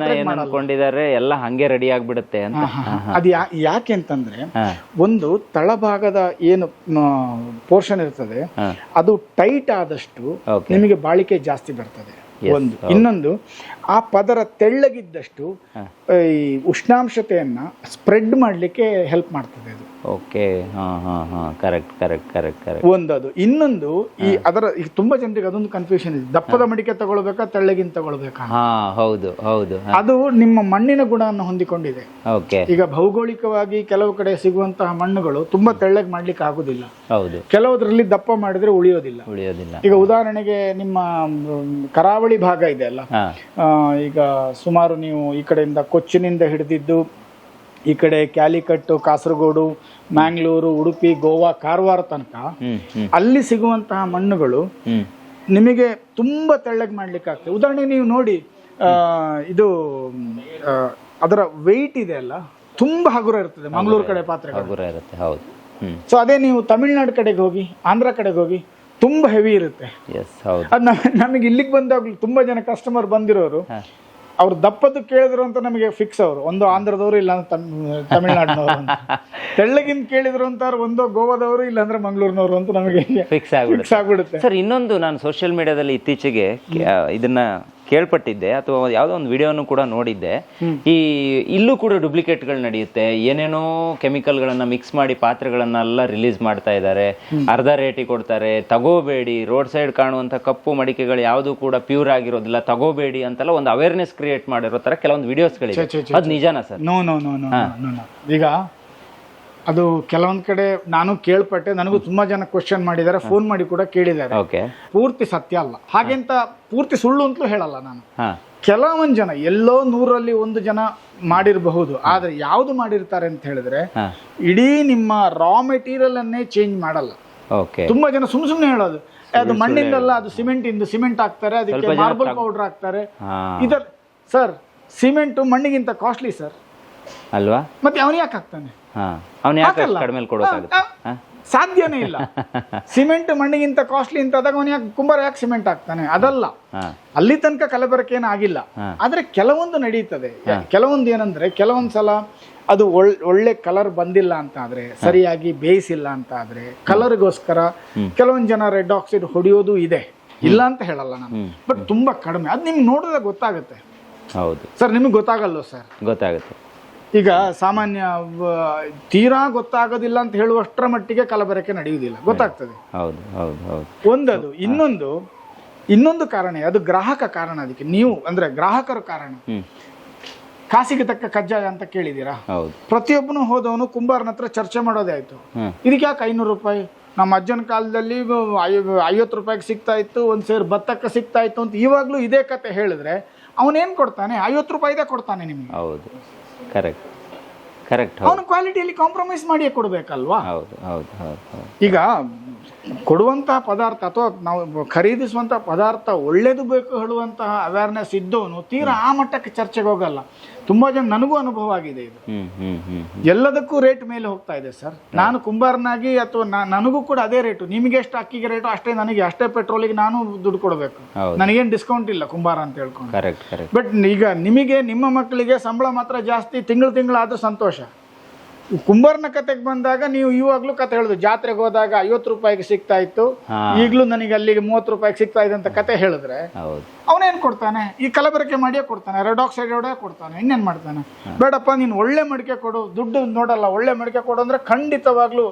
ಅನ್ಕೊಂಡಿದ್ದಾರೆ ಎಲ್ಲ ಹಂಗೆ ರೆಡಿ ಆಗ್ಬಿಡುತ್ತೆ ಅಂತ. ಅದು ಯಾಕೆ ಅಂತಂದ್ರೆ, ಒಂದು ತಳಭಾಗದ ಏನು ಪೋರ್ಷನ್ ಇರ್ತದೆ ಅದು ಟೈಟ್ ಆದಷ್ಟು ನಿಮಗೆ ಬಾಳಿಕೆ ಜಾಸ್ತಿ ಬರ್ತದೆ ಒಂದು. ಇನ್ನೊಂದು, ಆ ಪದರ ತೆಳ್ಳಗಿದ್ದಷ್ಟು ಈ ಉಷ್ಣಾಂಶತೆಯನ್ನ ಸ್ಪ್ರೆಡ್ ಮಾಡ್ಲಿಕ್ಕೆ ಹೆಲ್ಪ್ ಮಾಡ್ತದೆ ಅದು. ಓಕೆ. ಕರೆಕ್ಟ್. ಒಂದದು. ಇನ್ನೊಂದು, ಈ ಅದರ ಈಗ ತುಂಬಾ ಜನರಿಗೆ ಅದೊಂದು ಕನ್ಫ್ಯೂಷನ್ ಇದೆ, ದಪ್ಪದ ಮಡಿಕೆ ತಗೊಳ್ಬೇಕಾ ತೆಳ್ಳಗಿನ ತಗೊಳ್ಬೇಕಾ. ಹೌದು. ಅದು ನಿಮ್ಮ ಮಣ್ಣಿನ ಗುಣವನ್ನು ಹೊಂದಿಕೊಂಡಿದೆ. ಓಕೆ. ಈಗ ಭೌಗೋಳಿಕವಾಗಿ ಕೆಲವು ಕಡೆ ಸಿಗುವಂತಹ ಮಣ್ಣುಗಳು ತುಂಬಾ ತೆಳ್ಳಗೆ ಮಾಡ್ಲಿಕ್ಕೆ ಆಗುದಿಲ್ಲ. ಹೌದು. ಕೆಲವುದ್ರಲ್ಲಿ ದಪ್ಪ ಮಾಡಿದ್ರೆ ಉಳಿಯೋದಿಲ್ಲ. ಈಗ ಉದಾಹರಣೆಗೆ ನಿಮ್ಮ ಕರಾವಳಿ ಭಾಗ ಇದೆ ಅಲ್ಲ, ಈಗ ಸುಮಾರು ನೀವು ಈ ಕಡೆಯಿಂದ ಕೊಚ್ಚಿನಿಂದ ಹಿಡಿದಿದ್ದು ಈ ಕಡೆ ಕ್ಯಾಲಿಕಟ್ಟು, ಕಾಸರಗೋಡು, ಮ್ಯಾಂಗ್ಳೂರು, ಉಡುಪಿ, ಗೋವಾ, ಕಾರವಾರ ತನಕ ಅಲ್ಲಿ ಸಿಗುವಂತಹ ಮಣ್ಣುಗಳು ನಿಮಗೆ ತುಂಬಾ ತೆಳ್ಳಗೆ ಮಾಡ್ಲಿಕ್ಕೆ ಆಗ್ತದೆ. ಉದಾಹರಣೆಗೆ ನೀವು ನೋಡಿ, ಇದು ಅದರ ವೆಯ್ಟ್ ಇದೆ ಅಲ್ಲ, ತುಂಬಾ ಹಗುರ ಇರ್ತದೆ ಮಂಗಳೂರು ಕಡೆ ಪಾತ್ರೆ. ಸೊ ಅದೇ ನೀವು ತಮಿಳ್ನಾಡು ಕಡೆಗೆ ಹೋಗಿ, ಆಂಧ್ರ ಕಡೆಗೆ ಹೋಗಿ, ತುಂಬಾ ಹೆವಿ ಇರುತ್ತೆ. ಅದು ನಮಗೆ ಇಲ್ಲಿಗೆ ಬಂದಾಗ್ಲೂ ತುಂಬಾ ಜನ ಕಸ್ಟಮರ್ ಬಂದಿರೋರು ಅವ್ರು ದಪ್ಪದ್ದು ಕೇಳಿದ್ರು ಅಂತ ನಮಗೆ ಫಿಕ್ಸ್. ಅವರು ಒಂದು ಆಂಧ್ರದವರು, ಇಲ್ಲ ತಮಿಳ್ನಾಡಿನವರು. ತೆಳ್ಳಗಿಂದ ಕೇಳಿದ್ರು ಅಂತಾರೆ ಒಂದೋ ಗೋವಾದವರು, ಇಲ್ಲ ಅಂದ್ರೆ ಮಂಗಳೂರಿನವರು ಅಂತ ನಮಗೆ ಫಿಕ್ಸ್ ಆಗ್ಬಿಡುತ್ತೆ. ಸರ್, ಇನ್ನೊಂದು, ನಾನು ಸೋಷಿಯಲ್ ಮೀಡಿಯಾದಲ್ಲಿ ಇತ್ತೀಚೆಗೆ ಇದನ್ನ ಕೇಳ್ಪಟ್ಟಿದ್ದೆ ಅಥವಾ ಯಾವುದೋ ಒಂದು ವಿಡಿಯೋನು ಕೂಡ ನೋಡಿದ್ದೆ. ಇಲ್ಲೂ ಕೂಡ ಡುಪ್ಲಿಕೇಟ್ಗಳು ನಡೆಯುತ್ತೆ. ಏನೇನೋ ಕೆಮಿಕಲ್ಗಳನ್ನ ಮಿಕ್ಸ್ ಮಾಡಿ ಪಾತ್ರೆಗಳನ್ನೆಲ್ಲ ರಿಲೀಸ್ ಮಾಡ್ತಾ ಇದ್ದಾರೆ, ಅರ್ಧ ರೇಟಿಗೆ ಕೊಡ್ತಾರೆ. ತಗೋಬೇಡಿ, ರೋಡ್ ಸೈಡ್ ಕಾಣುವಂತ ಕಪ್ಪು ಮಡಿಕೆಗಳು ಯಾವುದು ಕೂಡ ಪ್ಯೂರ್ ಆಗಿರೋದಿಲ್ಲ, ತಗೋಬೇಡಿ ಅಂತೆಲ್ಲ ಒಂದು ಅವೇರ್ನೆಸ್ ಕ್ರಿಯೇಟ್ ಮಾಡಿರೋ ತರ ಕೆಲವೊಂದು ವಿಡಿಯೋಸ್ಗಳಿದೆ. ಅದು ನಿಜಾನಾ ಸರ್? ನೋ. ಈಗ ಅದು ಕೆಲವೊಂದ್ ಕಡೆ ನಾನು ಕೇಳ್ಪಟ್ಟೆ, ನನಗೂ ತುಂಬಾ ಜನ ಕ್ವಶನ್ ಮಾಡಿದ್ದಾರೆ, ಫೋನ್ ಮಾಡಿ ಕೂಡ ಕೇಳಿದ್ದಾರೆ. ಪೂರ್ತಿ ಸತ್ಯ ಅಲ್ಲ, ಹಾಗೆಂತ ಪೂರ್ತಿ ಸುಳ್ಳು ಅಂತಲೂ ಹೇಳಲ್ಲ ನಾನು. ಕೆಲವೊಂದ್ ಜನ ಎಲ್ಲೋ 100ರಲ್ಲಿ 1 ಜನ ಮಾಡಿರಬಹುದು. ಆದ್ರೆ ಯಾವ್ದು ಮಾಡಿರ್ತಾರೆ ಅಂತ ಹೇಳಿದ್ರೆ, ಇಡೀ ನಿಮ್ಮ ರಾ ಮೆಟೀರಿಯಲ್ ಅನ್ನೇ ಚೇಂಜ್ ಮಾಡಲ್ಲ. ತುಂಬಾ ಜನ ಸುಮ್ನೆ ಹೇಳೋದು, ಅದು ಮಣ್ಣಿಂದಲ್ಲ, ಅದು ಸಿಮೆಂಟ್ ಹಾಕ್ತಾರೆ, ಅದಕ್ಕೆ ಮಾರ್ಬಲ್ ಪೌಡರ್ ಹಾಕ್ತಾರೆ. ಇದರ ಸರ್, ಸಿಮೆಂಟ್ ಮಣ್ಣಿಗಿಂತ ಕಾಸ್ಟ್ಲಿ ಸರ್ ಅಲ್ವಾ? ಮತ್ತೆ ಅವನು ಯಾಕೆ ಹಾಕ್ತಾನೆ? ಸಾಧ್ಯನೇ ಇಲ್ಲ. ಸಿಮೆಂಟ್ ಮಣ್ಣಿಗಿಂತ ಕಾಸ್ಟ್ಲಿ ಅಂತ ಆದಾಗ ಅವನು ಯಾಕೆ, ಕುಂಬಾರ ಯಾಕೆ ಸಿಮೆಂಟ್ ಹಾಕ್ತಾನೆ? ಅದಲ್ಲ, ಅಲ್ಲಿ ತನಕ ಕಲಬೆರಕೆ ಏನು ಆಗಿಲ್ಲ. ಆದ್ರೆ ಕೆಲವೊಂದು ನಡೀತದೆ. ಕೆಲವೊಂದು ಏನಂದ್ರೆ, ಕೆಲವೊಂದ್ಸಲ ಅದು ಒಳ್ಳೆ ಕಲರ್ ಬಂದಿಲ್ಲ ಅಂತ ಆದ್ರೆ, ಸರಿಯಾಗಿ ಬೇಯಿಸಿಲ್ಲ ಅಂತ ಆದ್ರೆ, ಕಲರ್ಗೋಸ್ಕರ ಕೆಲವೊಂದ್ ಜನ ರೆಡ್ ಆಕ್ಸೈಡ್ ಹೊಡೆಯೋದು ಇದೆ, ಇಲ್ಲ ಅಂತ ಹೇಳಲ್ಲ ನಾನು. ಬಟ್ ತುಂಬಾ ಕಡಿಮೆ. ಅದು ನಿಮ್ಗೆ ನೋಡಿದ್ರೆ ಗೊತ್ತಾಗುತ್ತೆ. ಹೌದು ಸರ್, ನಿಮ್ಗೆ ಗೊತ್ತಾಗಲ್ವ ಸರ್? ಗೊತ್ತಾಗುತ್ತೆ. ಈಗ ಸಾಮಾನ್ಯ ತೀರಾ ಗೊತ್ತಾಗೋದಿಲ್ಲ ಅಂತ ಹೇಳುವಷ್ಟರ ಮಟ್ಟಿಗೆ ಕಲಬೆರಕೆ ನಡೆಯುವುದಿಲ್ಲ, ಗೊತ್ತಾಗ್ತದೆ. ಒಂದದು. ಇನ್ನೊಂದು ಕಾರಣ, ಅದು ಗ್ರಾಹಕ ಕಾರಣ. ಅದಕ್ಕೆ ನೀವು ಅಂದ್ರೆ ಗ್ರಾಹಕರ ಕಾರಣ. ಕಾಸಿಗೆ ತಕ್ಕ ಕಜ್ಜಾಯ ಅಂತ ಕೇಳಿದೀರಾ? ಪ್ರತಿಯೊಬ್ಬನು ಹೋದವನು ಕುಂಬಾರನ ಹತ್ರ ಚರ್ಚೆ ಮಾಡೋದೇ ಆಯ್ತು. ಇದಕ್ಕೆ ಯಾಕೆ 500 ರೂಪಾಯಿ? ನಮ್ಮ ಅಜ್ಜನ ಕಾಲದಲ್ಲಿ 50 ರೂಪಾಯಿಗೆ ಸಿಗ್ತಾ ಇತ್ತು, ಒಂದ್ ಸೇರು ಭತ್ತಕ್ಕೆ ಸಿಗ್ತಾ ಇತ್ತು ಅಂತ ಇವಾಗ್ಲೂ ಇದೇ ಕತೆ ಹೇಳಿದ್ರೆ ಅವನೇನ್ ಕೊಡ್ತಾನೆ? 50 ರೂಪಾಯಿದೇ ಕೊಡ್ತಾನೆ ನಿಮ್ಗೆ. ಹೌದು, ಕರೆಕ್ಟ್. ಅವನು ಕ್ವಾಲಿಟಿಯಲ್ಲಿ ಕಾಂಪ್ರಮೈಸ್ ಮಾಡಿಯೇ ಕೊಡ್ಬೇಕಲ್ವಾ? ಈಗ ಕೊಡುವಂತಹ ಪದಾರ್ಥ ಅಥವಾ ನಾವು ಖರೀದಿಸುವಂತಹ ಪದಾರ್ಥ ಒಳ್ಳೇದು ಬೇಕು ಹೇಳುವಂತಹ ಅವೇರ್ನೆಸ್ ಇದ್ದವನು ತೀರಾ ಆ ಮಟ್ಟಕ್ಕೆ ಚರ್ಚೆಗೆ ಹೋಗಲ್ಲ. ತುಂಬಾ ಜನ, ನನಗೂ ಅನುಭವ ಆಗಿದೆ ಇದು. ಎಲ್ಲದಕ್ಕೂ ರೇಟ್ ಮೇಲೆ ಹೋಗ್ತಾ ಇದೆ ಸರ್. ನಾನು ಕುಂಬಾರನಾಗಿ ಅಥವಾ ನನಗೂ ಕೂಡ ಅದೇ ರೇಟು. ನಿಮಗೆ ಎಷ್ಟು ಅಕ್ಕಿಗೆ ರೇಟು ಅಷ್ಟೇ ನನಗೆ, ಅಷ್ಟೇ ಪೆಟ್ರೋಲಿಗೆ ನಾನು ದುಡ್ಡು ಕೊಡಬೇಕು. ನನಗೇನು ಡಿಸ್ಕೌಂಟ್ ಇಲ್ಲ ಕುಂಬಾರ ಅಂತ ಹೇಳ್ಕೊಂಡು. ಬಟ್ ಈಗ ನಿಮಗೆ, ನಿಮ್ಮ ಮಕ್ಕಳಿಗೆ ಸಂಬಳ ಮಾತ್ರ ಜಾಸ್ತಿ, ತಿಂಗಳಾದ್ರೂ ಸಂತೋಷ. ಕುಂಬಾರನ ಕತೆಗೆ ಬಂದಾಗ ನೀವು ಇವಾಗ್ಲೂ ಕತೆ ಹೇಳುದು, ಜಾತ್ರೆಗೆ ಹೋದಾಗ 50 ರೂಪಾಯಿಗೆ ಸಿಗ್ತಾ ಇತ್ತು, ಈಗ್ಲೂ ನನಗೆ ಅಲ್ಲಿಗೆ 30 ರೂಪಾಯಿಗೆ ಸಿಗ್ತಾ ಇದೆ ಅಂತ ಕತೆ ಹೇಳಿದ್ರೆ ಅವನೇನ್ ಕೊಡ್ತಾನೆ? ಈ ಕಲಬೆರಕೆ ಮಾಡಿಯೇ ಕೊಡ್ತಾನೆ, ರೆಡ್ ಆಕ್ಸೈಡ್ ಕೊಡ್ತಾನೆ. ಇನ್ನೇನ್ ಮಾಡ್ತಾನೆ? ಬೇಡಪ್ಪ, ನೀನು ಒಳ್ಳೆ ಮಡಿಕೆ ಕೊಡು, ದುಡ್ಡು ನೋಡಲ್ಲ, ಒಳ್ಳೆ ಮಡಿಕೆ ಕೊಡು ಅಂದ್ರೆ ಖಂಡಿತವಾಗ್ಲೂ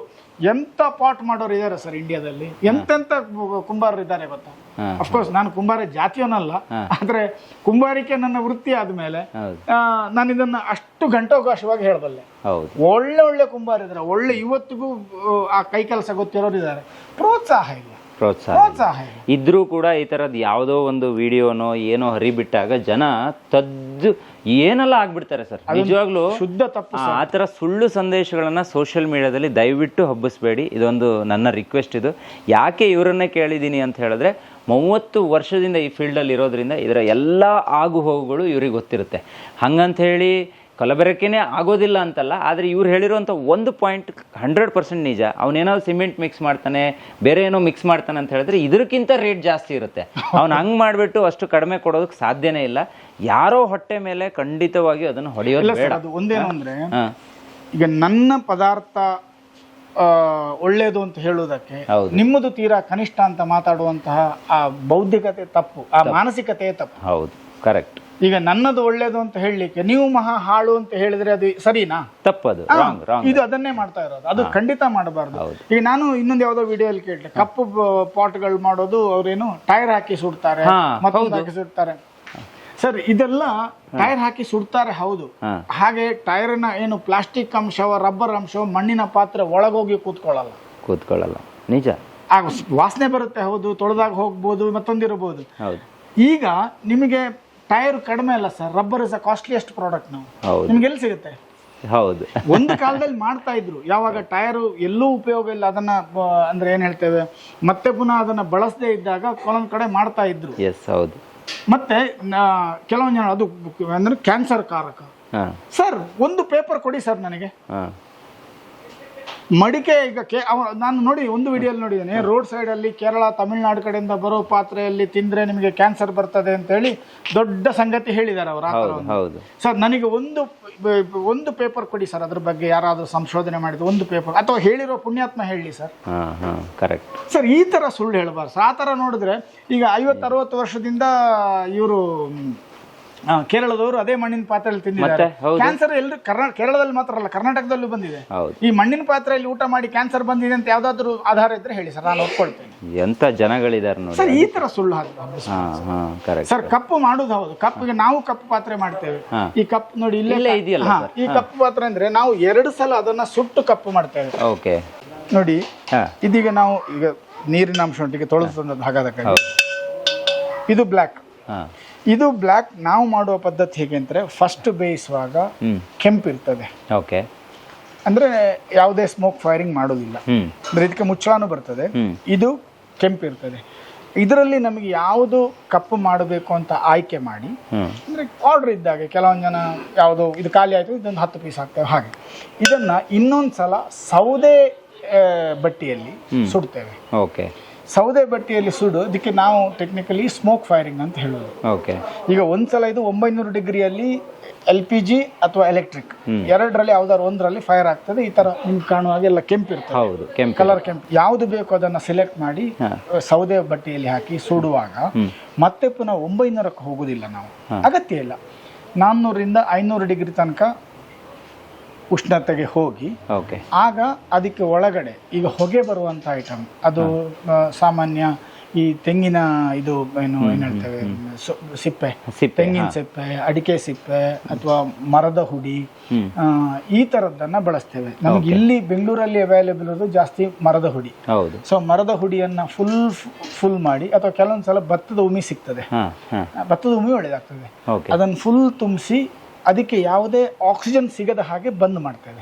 ಎಂತ ಪಾಟ್ ಮಾಡೋರು ಇದಾರೆ ಸರ್ ಇಂಡಿಯಾದಲ್ಲಿ, ಎಂತೆಂತ ಕುಂಬಾರರು ಇದ್ದಾರೆ ಗೊತ್ತಾ? ಅಫ್ಕೋರ್ಸ್ ನಾನು ಕುಂಬಾರ ಜಾತಿಯವನಲ್ಲ, ಆದ್ರೆ ಕುಂಬಾರಿಕೆ ನನ್ನ ವೃತ್ತಿ ಆದ್ಮೇಲೆ ನಾನು ಇದನ್ನ ಅಷ್ಟು ಘಂಟೋಘೋಷವಾಗಿ ಹೇಳಬಲ್ಲೆ. ಒಳ್ಳೆ ಕುಂಬಾರ ಇದಾರೆ, ಒಳ್ಳೆ ಇವತ್ತಿಗೂ ಆ ಕೈ ಕೆಲಸ ಗೊತ್ತಿರೋರು ಇದ್ದಾರೆ. ಪ್ರೋತ್ಸಾಹ ಇಲ್ಲ. ಪ್ರೋತ್ಸಾಹ ಇದ್ರೂ ಕೂಡ ಈ ತರದ್ ಯಾವುದೋ ಒಂದು ವಿಡಿಯೋನೋ ಏನೋ ಹರಿಬಿಟ್ಟಾಗ ಜನ ತದ್ದು ಏನೆಲ್ಲ ಆಗ್ಬಿಡ್ತಾರೆ ಸರ್. ನಿಜವಾಗ್ಲೂ ಶುದ್ಧ ತಪ್ಪು. ಆ ತರ ಸುಳ್ಳು ಸಂದೇಶಗಳನ್ನ ಸೋಷಿಯಲ್ ಮೀಡಿಯಾದಲ್ಲಿ ದಯವಿಟ್ಟು ಹಬ್ಬಿಸ್ಬೇಡಿ. ಇದೊಂದು ನನ್ನ ರಿಕ್ವೆಸ್ಟ್. ಇದು ಯಾಕೆ ಇವರನ್ನೇ ಕೇಳಿದ್ದೀನಿ ಅಂತ ಹೇಳಿದ್ರೆ 30 ವರ್ಷದಿಂದ ಈ ಫೀಲ್ಡಲ್ಲಿ ಇರೋದ್ರಿಂದ ಇದರ ಎಲ್ಲ ಆಗು ಹೋಗುಗಳು ಇವ್ರಿಗೆ ಗೊತ್ತಿರುತ್ತೆ. ಹಂಗಂತ ಹೇಳಿ ಕಲಬೆರಕೆನೇ ಆಗೋದಿಲ್ಲ ಅಂತಲ್ಲ, ಆದರೆ ಇವ್ರು ಹೇಳಿರುವಂಥ ಒಂದು ಪಾಯಿಂಟ್ 100% ನಿಜ. ಅವನೇನಾದ್ರು ಸಿಮೆಂಟ್ ಮಿಕ್ಸ್ ಮಾಡ್ತಾನೆ, ಬೇರೆ ಏನೋ ಮಿಕ್ಸ್ ಮಾಡ್ತಾನೆ ಅಂತ ಹೇಳಿದ್ರೆ ಇದಕ್ಕಿಂತ ರೇಟ್ ಜಾಸ್ತಿ ಇರುತ್ತೆ. ಅವ್ನು ಹಂಗೆ ಮಾಡಿಬಿಟ್ಟು ಅಷ್ಟು ಕಡಿಮೆ ಕೊಡೋದಕ್ಕೆ ಸಾಧ್ಯನೇ ಇಲ್ಲ. ಯಾರೋ ಹೊಟ್ಟೆ ಮೇಲೆ ಖಂಡಿತವಾಗಿ ಅದನ್ನು ಹೊಡೆಯೋದು ಬೇಡ. ಒಂದೇನು ಅಂದ್ರೆ, ಈಗ ನನ್ನ ಪದಾರ್ಥ ಒಳ್ಳೇದು ಅಂತ ಹೇಳುವುದಕ್ಕೆ ನಿಮ್ಮದು ತೀರಾ ಕನಿಷ್ಠ ಅಂತ ಮಾತಾಡುವಂತಹ ಆ ಬೌದ್ಧಿಕತೆ ತಪ್ಪು, ಆ ಮಾನಸಿಕತೆ ತಪ್ಪು. ಹೌದು, ಕರೆಕ್ಟ್. ಈಗ ನನ್ನದು ಒಳ್ಳೇದು ಅಂತ ಹೇಳಲಿಕ್ಕೆ ನೀವು ಮಹಾ ಹಾಳು ಅಂತ ಹೇಳಿದ್ರೆ ಅದು ಸರಿನಾ? ತಪ್ಪದು. ಇದು ಅದನ್ನೇ ಮಾಡ್ತಾ ಇರೋದು. ಅದು ಖಂಡಿತ ಮಾಡಬಾರ್ದು. ಈಗ ನಾನು ಇನ್ನೊಂದು ಯಾವ್ದೋ ವಿಡಿಯೋಲ್ಲಿ ಕೇಳಿದೆ, ಕಪ್ಪು ಪಾಟ್ಗಳು ಮಾಡೋದು ಅವ್ರೇನು ಟೈರ್ ಹಾಕಿ ಸುಡ್ತಾರೆ, ಮತ್ತೊಂದು ಹಾಕಿ ಸುಡ್ತಾರೆ. ಸರ್, ಇದೆಲ್ಲ ಟೈರ್ ಹಾಕಿ ಸುಡ್ತಾರೆ, ಹೌದು. ಹಾಗೆ ಟೈರ್ನ ಏನು ಪ್ಲಾಸ್ಟಿಕ್ ಅಂಶವ, ರಬ್ಬರ್ ಅಂಶವ, ಮಣ್ಣಿನ ಪಾತ್ರೆ ಒಳಗೋಗಿ ಕೂತ್ಕೊಳ್ಳಲ್ಲ. ನಿಜ. ಆಗ ವಾಸನೆ ಬರುತ್ತೆ, ಹೌದು. ತೊಳೆದಾಗ ಹೋಗ್ಬೋದು, ಮತ್ತೊಂದಿರಬಹುದು. ಈಗ ನಿಮಗೆ ಟೈರ್ ಕಡಿಮೆ ಅಲ್ಲ sir, rubber is a costliest product. ನಾವು ನಿಮ್ಗೆ ಎಲ್ಲಿ ಸಿಗುತ್ತೆ? ಹೌದು. ಒಂದು ಕಾಲದಲ್ಲಿ ಮಾಡ್ತಾ ಇದ್ರು, ಯಾವಾಗ ಟೈರ್ ಎಲ್ಲೂ ಉಪಯೋಗ ಇಲ್ಲ, ಅದನ್ನ ಅಂದ್ರೆ ಏನ್ ಹೇಳ್ತೇವೆ, ಮತ್ತೆ ಪುನಃ ಅದನ್ನ ಬಳಸದೇ ಇದ್ದಾಗ ಕೆಲವೊಂದ್ ಕಡೆ ಮಾಡ್ತಾ ಇದ್ರು. ಹೌದು. ಮತ್ತೆ ಕೆಲವೊಂದು ಜನ ಅದು ಅಂದ್ರೆ ಕ್ಯಾನ್ಸರ್ ಕಾರಕ. ಸರ್, ಒಂದು ಪೇಪರ್ ಕೊಡಿ ಸರ್ ನನಗೆ. ಮಡಿಕೆ ಈಗ ನಾನು ನೋಡಿ ಒಂದು ವಿಡಿಯೋಲ್ಲಿ ನೋಡಿದ್ದೇನೆ, ರೋಡ್ ಸೈಡ್ ಅಲ್ಲಿ ಕೇರಳ, ತಮಿಳುನಾಡು ಕಡೆಯಿಂದ ಬರೋ ಪಾತ್ರೆಯಲ್ಲಿ ತಿಂದ್ರೆ ನಿಮಗೆ ಕ್ಯಾನ್ಸರ್ ಬರ್ತದೆ ಅಂತ ಹೇಳಿ ದೊಡ್ಡ ಸಂಗತಿ ಹೇಳಿದ್ದಾರೆ ಅವರು. ಸರ್, ನನಗೆ ಒಂದು ಪೇಪರ್ ಕೊಡಿ ಸರ್, ಅದ್ರ ಬಗ್ಗೆ ಯಾರಾದ್ರೂ ಸಂಶೋಧನೆ ಮಾಡಿದ್ರು ಒಂದು ಪೇಪರ್, ಅಥವಾ ಹೇಳಿರೋ ಪುಣ್ಯಾತ್ಮ ಹೇಳಿ ಸರ್. ಕರೆಕ್ಟ್ ಸರ್, ಈ ತರ ಸುಳ್ಳು ಹೇಳಬಾರ್ದು ಸರ್. ಆ ತರ ನೋಡಿದ್ರೆ ಈಗ 50-60 ವರ್ಷದಿಂದ ಇವರು ಕೇರಳದವರು ಅದೇ ಮಣ್ಣಿನ ಪಾತ್ರೆಯಲ್ಲಿ ತಿಂದಿದ್ದಾರೆ. ಕ್ಯಾನ್ಸರ್ ಎಲ್ಲರೂ ಕೇರಳದಲ್ಲಿ ಮಾತ್ರ ಅಲ್ಲ, ಕರ್ನಾಟಕದಲ್ಲೂ ಬಂದಿದೆ. ಈ ಮಣ್ಣಿನ ಪಾತ್ರೆಯಲ್ಲಿ ಊಟ ಮಾಡಿ ಕ್ಯಾನ್ಸರ್ ಬಂದಿದೆ ಅಂತ ಯಾವ್ದಾದ್ರು ಆಧಾರ ಇದ್ರೆ ಹೇಳಿ ಸರ್, ನಾನು ಒಪ್ಕೊಳ್ತೇನೆ. ಎಂತ ಜನಗಳಿದ್ದಾರೆ ನೋಡಿ ಸರ್, ಈ ತರ ಸುಳ್ಳು ಸರ್. ಕಪ್ಪು ಮಾಡುದು ಹೌದು, ಕಪ್ಪಿಗೆ ನಾವು ಕಪ್ಪು ಪಾತ್ರೆ ಮಾಡ್ತೇವೆ. ಈ ಕಪ್ ನೋಡಿ ಇಲ್ಲೇ ಇದೆಯಲ್ಲ, ಈ ಕಪ್ಪು ಪಾತ್ರೆ ಅಂದ್ರೆ ನಾವು 2 ಸಲ ಅದನ್ನ ಸುಟ್ಟು ಕಪ್ಪು ಮಾಡ್ತೇವೆ. ಓಕೆ, ನೋಡಿ ಇದೀಗ ನಾವು ಈಗ ನೀರಿನ ಅಂಶ ಒಟ್ಟಿಗೆ ತೊಳೆದು ತಂದದ್ದು ಹಾಗಾದ ಇದು ಬ್ಲ್ಯಾಕ್. ಇದು ಬ್ಲ್ಯಾಕ್. ನಾವು ಮಾಡುವ ಪದ್ಧತಿ ಹೇಗೆ ಅಂದ್ರೆ, ಫಸ್ಟ್ ಬೇಯಿಸುವಾಗ ಕೆಂಪಿರ್ತದೆ. ಓಕೆ, ಅಂದ್ರೆ ಯಾವುದೇ ಸ್ಮೋಕ್ ಫೈರಿಂಗ್ ಮಾಡೋದಿಲ್ಲ, ಅಂದ್ರೆ ಇದಕ್ಕೆ ಮುಚ್ಚಳಾನು ಬರ್ತದೆ. ಇದು ಕೆಂಪಿರ್ತದೆ. ಇದರಲ್ಲಿ ನಮಗೆ ಯಾವುದು ಕಪ್ಪು ಮಾಡಬೇಕು ಅಂತ ಆಯ್ಕೆ ಮಾಡಿ, ಅಂದ್ರೆ ಆರ್ಡರ್ ಇದ್ದಾಗೆ ಕೆಲವೊಂದು ಜನ ಯಾವುದು ಇದು ಖಾಲಿ ಆಯ್ತು, ಇದೊಂದು 10 ಪೀಸ್ ಹಾಕ್ತೇವೆ. ಹಾಗೆ ಇದನ್ನ ಇನ್ನೊಂದ್ಸಲ ಸೌದೆ ಬಟ್ಟಿಯಲ್ಲಿ ಸುಡ್ತೇವೆ. ಓಕೆ, ಸೌದೆ ಬಟ್ಟಿಯಲ್ಲಿ ಸುಡು, ಇದಕ್ಕೆ ನಾವು ಟೆಕ್ನಿಕಲಿ ಸ್ಮೋಕ್ ಫೈರಿಂಗ್ ಅಂತ ಹೇಳೋದು. ಈಗ ಒಂದ್ಸಲ ಇದು 900 ಡಿಗ್ರಿಯಲ್ಲಿ LPG ಅಥವಾ ಎಲೆಕ್ಟ್ರಿಕ್ ಎರಡರಲ್ಲಿ ಯಾವ್ದಾದ್ರು ಒಂದರಲ್ಲಿ ಫೈರ್ ಆಗ್ತದೆ. ಈ ತರ ನಿಮ್ಗೆ ಕಾಣುವ ಹಾಗೆಲ್ಲ ಕೆಂಪಿರ್ತದೆ, ಕಲರ್ ಕೆಂಪು. ಯಾವ್ದು ಬೇಕು ಅದನ್ನ ಸೆಲೆಕ್ಟ್ ಮಾಡಿ ಸೌದೆ ಬಟ್ಟಿಯಲ್ಲಿ ಹಾಕಿ ಸುಡುವಾಗ ಮತ್ತೆ ಪುನಃ 900ಕ್ಕೆ ಹೋಗುದಿಲ್ಲ ನಾವು, ಅಗತ್ಯ ಇಲ್ಲ. 400ರಿಂದ 500 ಡಿಗ್ರಿ ತನಕ ಉಷ್ಣತೆಗೆ ಹೋಗಿ ಆಗ ಅದಕ್ಕೆ ಒಳಗಡೆ ಈಗ ಹೊಗೆ ಬರುವಂತ ಐಟಮ್, ಅದು ಸಾಮಾನ್ಯ ಈ ತೆಂಗಿನ ಇದು ಏನು ಹೇಳ್ತೇವೆ, ಸಿಪ್ಪೆ, ತೆಂಗಿನ ಸಿಪ್ಪೆ, ಅಡಿಕೆ ಸಿಪ್ಪೆ ಅಥವಾ ಮರದ ಹುಡಿ, ಈ ತರದ್ದನ್ನ ಬಳಸ್ತೇವೆ. ನಮ್ಗೆ ಇಲ್ಲಿ ಬೆಂಗಳೂರಲ್ಲಿ ಅವೈಲೇಬಲ್ ಇರೋದು ಜಾಸ್ತಿ ಮರದ ಹುಡಿ. ಸೊ ಮರದ ಹುಡಿಯನ್ನ ಫುಲ್ ಮಾಡಿ, ಅಥವಾ ಕೆಲವೊಂದ್ಸಲ ಭತ್ತದ ಉಮಿ ಸಿಗ್ತದೆ, ಭತ್ತದ ಉಮಿ ಒಳ್ಳೇದಾಗ್ತದೆ, ಅದನ್ನ ಫುಲ್ ತುಂಬಿಸಿ ಅದಕ್ಕೆ ಯಾವುದೇ ಆಕ್ಸಿಜನ್ ಸಿಗದ ಹಾಗೆ ಬಂದ್ ಮಾಡ್ತೇವೆ.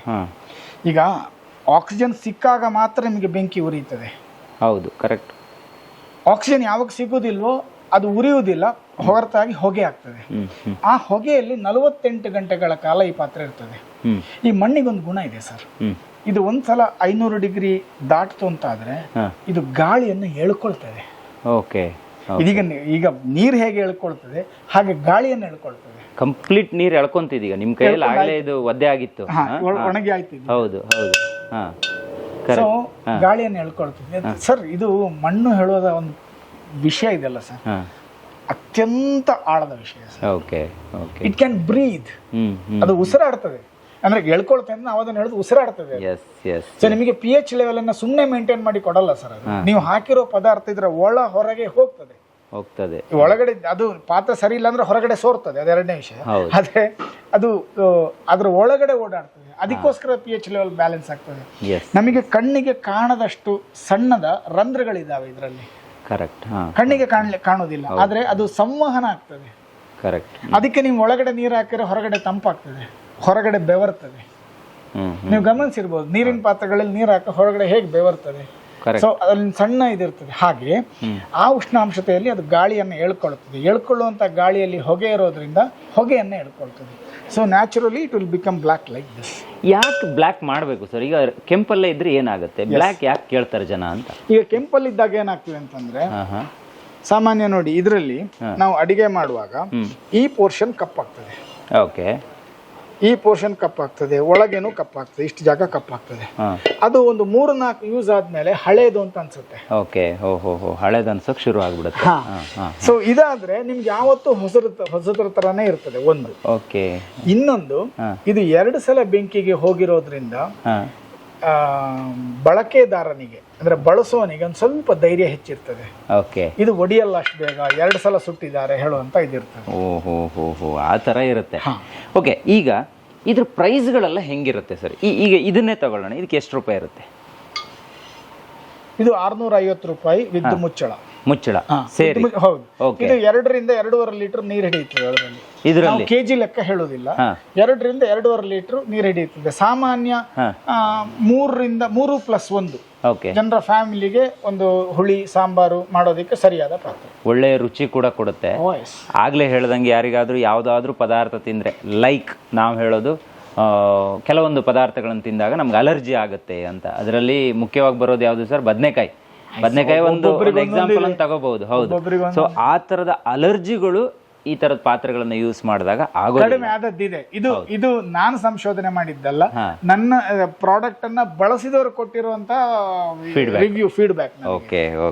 ಈಗ ಆಕ್ಸಿಜನ್ ಸಿಕ್ಕಾಗ ಮಾತ್ರ ನಿಮಗೆ ಬೆಂಕಿ ಉರಿಯುತ್ತದೆ. ಹೌದು, ಕರೆಕ್ಟ್. ಆಕ್ಸಿಜನ್ ಯಾವಾಗ ಸಿಗುವುದಿಲ್ವೋ ಅದು ಉರಿಯುವುದಿಲ್ಲ, ಹೊರತಾಗಿ ಹೊಗೆ ಆಗ್ತದೆ. ಆ ಹೊಗೆಯಲ್ಲಿ 48 ಗಂಟೆಗಳ ಕಾಲ ಈ ಪಾತ್ರೆ ಇರ್ತದೆ. ಈ ಮಣ್ಣಿಗೊಂದು ಗುಣ ಇದೆ ಸರ್, ಇದು ಒಂದ್ಸಲ 500 ಡಿಗ್ರಿ ದಾಟ್ತು ಅಂತ ಆದ್ರೆ ಇದು ಗಾಳಿಯನ್ನು ಎಳ್ಕೊಳ್ತದೆ. ಇದೀಗ ಈಗ ನೀರು ಹೇಗೆ ಎಳ್ಕೊಳ್ತದೆ ಹಾಗೆ ಗಾಳಿಯನ್ನು ಎಳ್ಕೊಳ್ತದೆ. ಕಂಪ್ಲೀಟ್ ನೀರು ಎಳ್ಕೊಂತಿದೀಗ ನಿಮ್ ಕೈಯಲ್ಲಿ ಆಗಲೇ ಇದು ಒದ್ದೆ ಆಗಿತ್ತು, ಒಣಗಿ ಆಯ್ತು. ಹೌದು ಹೌದು. ಸೊ ಗಾಳಿಯನ್ನು ಎಳ್ಕೊಳ್ತದೆ ಸರ್. ಇದು ಮಣ್ಣು ಹೇಳುವ ಒಂದು ವಿಷಯ ಇದೆಲ್ಲ ಸರ್, ಅತ್ಯಂತ ಆಳದ ವಿಷಯ ಸರ್. ಇಟ್ ಕ್ಯಾನ್ ಬ್ರೀತ್, ಅದು ಉಸಿರಾಡ್ತದೆ. ಅಂದ್ರೆ ಎಳ್ಕೊಳ್ತೇನೆ ನಾವು ಅದನ್ನ ಹೇಳೋದು ಉಸಿರಾಡ್ತದೆ. ಸೊ ನಿಮಗೆ pH ಲೆವೆಲ್ ಅನ್ನ ಸುಮ್ಮನೆ ಮೇಂಟೈನ್ ಮಾಡಿ ಕೊಡಲ್ಲ ಸರ್ ಅದು. ನೀವು ಹಾಕಿರೋ ಪದಾರ್ಥ ಇದ್ರೆ ಒಳ ಹೊರಗೆ ಹೋಗ್ತದೆ. ಹೋಗ್ತದೆ. ಒಳಗಡೆ ಅದು ಪಾತ್ರ ಸರಿ ಇಲ್ಲ ಅಂದ್ರೆ ಹೊರಗಡೆ ಸೋರ್ತದೆ, ಅದು ಎರಡನೇ ವಿಷಯ. ಆದ್ರೆ ಅದು ಅದ್ರ ಒಳಗಡೆ ಓಡಾಡ್ತದೆ, ಅದಕ್ಕೋಸ್ಕರ pH ಲೆವೆಲ್ ಬ್ಯಾಲೆನ್ಸ್ ಆಗ್ತದೆ. ನಮಗೆ ಕಣ್ಣಿಗೆ ಕಾಣದಷ್ಟು ಸಣ್ಣದ ರಂಧ್ರಗಳಿದಾವೆ ಇದರಲ್ಲಿ, ಕರೆಕ್ಟ್. ಕಣ್ಣಿಗೆ ಕಾಣೋದಿಲ್ಲ, ಆದ್ರೆ ಅದು ಸಂವಹನ ಆಗ್ತದೆ. ಕರೆಕ್ಟ್. ಅದಕ್ಕೆ ನೀವು ಒಳಗಡೆ ನೀರು ಹಾಕಿದ್ರೆ ಹೊರಗಡೆ ತಂಪಾಗ್ತದೆ, ಹೊರಗಡೆ ಬೆವರ್ತದೆ. ನೀವು ಗಮನಿಸಿರ್ಬೋದು, ನೀರಿನ ಪಾತ್ರಗಳಲ್ಲಿ ನೀರು ಹಾಕಿ ಹೊರಗಡೆ ಹೇಗೆ ಬೆವರ್ತದೆ. ಸೊ ಅದ್ರಲ್ಲಿ ಸಣ್ಣ ಇದಿರ್ತದೆ. ಹಾಗೆ ಆ ಉಷ್ಣಾಂಶತೆಯಲ್ಲಿ ಅದು ಗಾಳಿಯನ್ನು ಎಳ್ಕೊಳ್ತದೆ. ಎಳ್ಕೊಳ್ಳುವಂತ ಗಾಳಿಯಲ್ಲಿ ಹೊಗೆ ಇರೋದ್ರಿಂದ ಹೊಗೆಯನ್ನು ಎಳ್ಕೊಳ್ತದೆ. So naturally it will become black like this. ಯಾಕೆ ಬ್ಲಾಕ್ ಮಾಡಬೇಕು ಸರ್? ಈಗ ಕೆಂಪಲ್ಲೇ ಇದ್ರೆ ಏನಾಗುತ್ತೆ, ಬ್ಲಾಕ್ ಯಾಕೆ ಕೇಳ್ತಾರೆ ಜನ ಅಂತ? ಈಗ ಕೆಂಪಲ್ಲಿ ಇದ್ದಾಗ ಏನಾಗ್ತದೆ ಅಂತಂದ್ರೆ, ಸಾಮಾನ್ಯ ನೋಡಿ, ಇದರಲ್ಲಿ ನಾವು ಅಡಿಗೆ ಮಾಡುವಾಗ ಈ ಪೋರ್ಷನ್ ಕಪ್ಪಾಗ್ತದೆ. ಓಕೆ. ಈ ಪೋರ್ಷನ್ ಕಪ್ಪಾಗ್ತದೆ, ಒಳಗೇನು ಕಪ್ಪಾಗ್ತದೆ, ಇಷ್ಟು ಜಾಗ ಕಪ್ಪಾಗ್ತದೆ. ಅದು ಒಂದು 3-4 ಯೂಸ್ ಆದ್ಮೇಲೆ ಹಳೇದು ಅಂತ ಅನ್ಸುತ್ತೆ. ಓಕೆ. ಹಳೇದು ಅನ್ಸಕ್ ಶುರು ಆಗ್ಬಿಡುತ್ತೆ. ಸೊ ಇದಾದ್ರೆ ನಿಮ್ಗೆ ಯಾವತ್ತೂ ಹೊಸದ್ರ ತರಾನೇ ಇರ್ತದೆ ಒಂದು. ಓಕೆ. ಇನ್ನೊಂದು, ಇದು 2 ಸಲ ಬೆಂಕಿಗೆ ಹೋಗಿರೋದ್ರಿಂದ ಬಳಕೆದಾರನಿಗೆ ಅಂದ್ರೆ ಬಳಸುವವನಿಗೆ ಒಂದು ಸ್ವಲ್ಪ ಧೈರ್ಯ ಹೆಚ್ಚಿರ್ತದೆ. ಓಕೆ. ಇದು ಒಡಿಯಲ್ಲ ಅಷ್ಟು ಬೇಗ, 2 ಸಲ ಸುಟ್ಟಿದ್ದಾರೆ ಹೇಳುವಂತ ಇದಿರ್ತದೆ. ಓಹೋ, ಆ ತರ ಇರುತ್ತೆ. ಓಕೆ. ಈಗ ಇದ್ರ ಪ್ರೈಸ್ಗಳೆಲ್ಲ ಹೆಂಗಿರುತ್ತೆ ಸರ್? ಈಗ ಇದನ್ನೇ ತಗೊಳ್ಳೋಣ, ಇದಕ್ಕೆ ಎಷ್ಟು ರೂಪಾಯಿ ಇರುತ್ತೆ? ಇದು 650 ರೂಪಾಯಿ ವಿತ್ ಮುಚ್ಚಳ ಸೇರಿ. ಹೌದು. ಇದು 2 ರಿಂದ 2.5 ಲೀಟರ್ ನೀರು ಹಿಡಿಯುತ್ತದೆ. ಅದರಲ್ಲಿ ಇದರಲ್ಲಿ ಕೆಜಿ ಲೆಕ್ಕ ಹೇಳುದಿಲ್ಲ, 2 ರಿಂದ 2.5 ಲೀಟರ್ ನೀರು ಹಿಡಿಯುತ್ತದೆ. ಸಾಮಾನ್ಯ 3+1 ಜನರ ಫ್ಯಾಮಿಲಿಗೆ ಒಂದು ಹುಳಿ ಸಾಂಬಾರು ಮಾಡೋದಕ್ಕೆ ಸರಿಯಾದ ಪಾತ್ರ. ಒಳ್ಳೆ ರುಚಿ ಕೂಡ ಕೊಡುತ್ತೆ. ಆಗ್ಲೇ ಹೇಳ್ದಂಗೆ ಯಾರಿಗಾದ್ರೂ ಯಾವ್ದಾದ್ರು ಪದಾರ್ಥ ತಿಂದ್ರೆ, ಲೈಕ್ ನಾವು ಹೇಳೋದು ಕೆಲವೊಂದು ಪದಾರ್ಥಗಳನ್ನು ತಿಂದಾಗ ನಮ್ಗೆ ಅಲರ್ಜಿ ಆಗುತ್ತೆ ಅಂತ, ಅದರಲ್ಲಿ ಮುಖ್ಯವಾಗಿ ಬರೋದು ಯಾವ್ದು ಸರ್? ಬದನೆಕಾಯಿ ಒಂದು ಎಕ್ಸಾಂಪಲ್ ಅಂತ ತಗೋಬಹುದು. ಹೌದು. ಸೊ ಆ ತರದ ಅಲರ್ಜಿಗಳು ಈ ತರದ ಪಾತ್ರೆಗಳನ್ನ ಯೂಸ್ ಮಾಡಿದಾಗ ಕಡಿಮೆ ಆದದ್ದಿದೆ. ಇದು ನಾನು ಸಂಶೋಧನೆ ಮಾಡಿದ್ದಲ್ಲ, ನನ್ನ ಪ್ರಾಡಕ್ಟ್ ಅನ್ನ ಬಳಸಿದವರು ಕೊಟ್ಟಿರುವಂತ ರಿವ್ಯೂ ಫೀಡ್ಬ್ಯಾಕ್.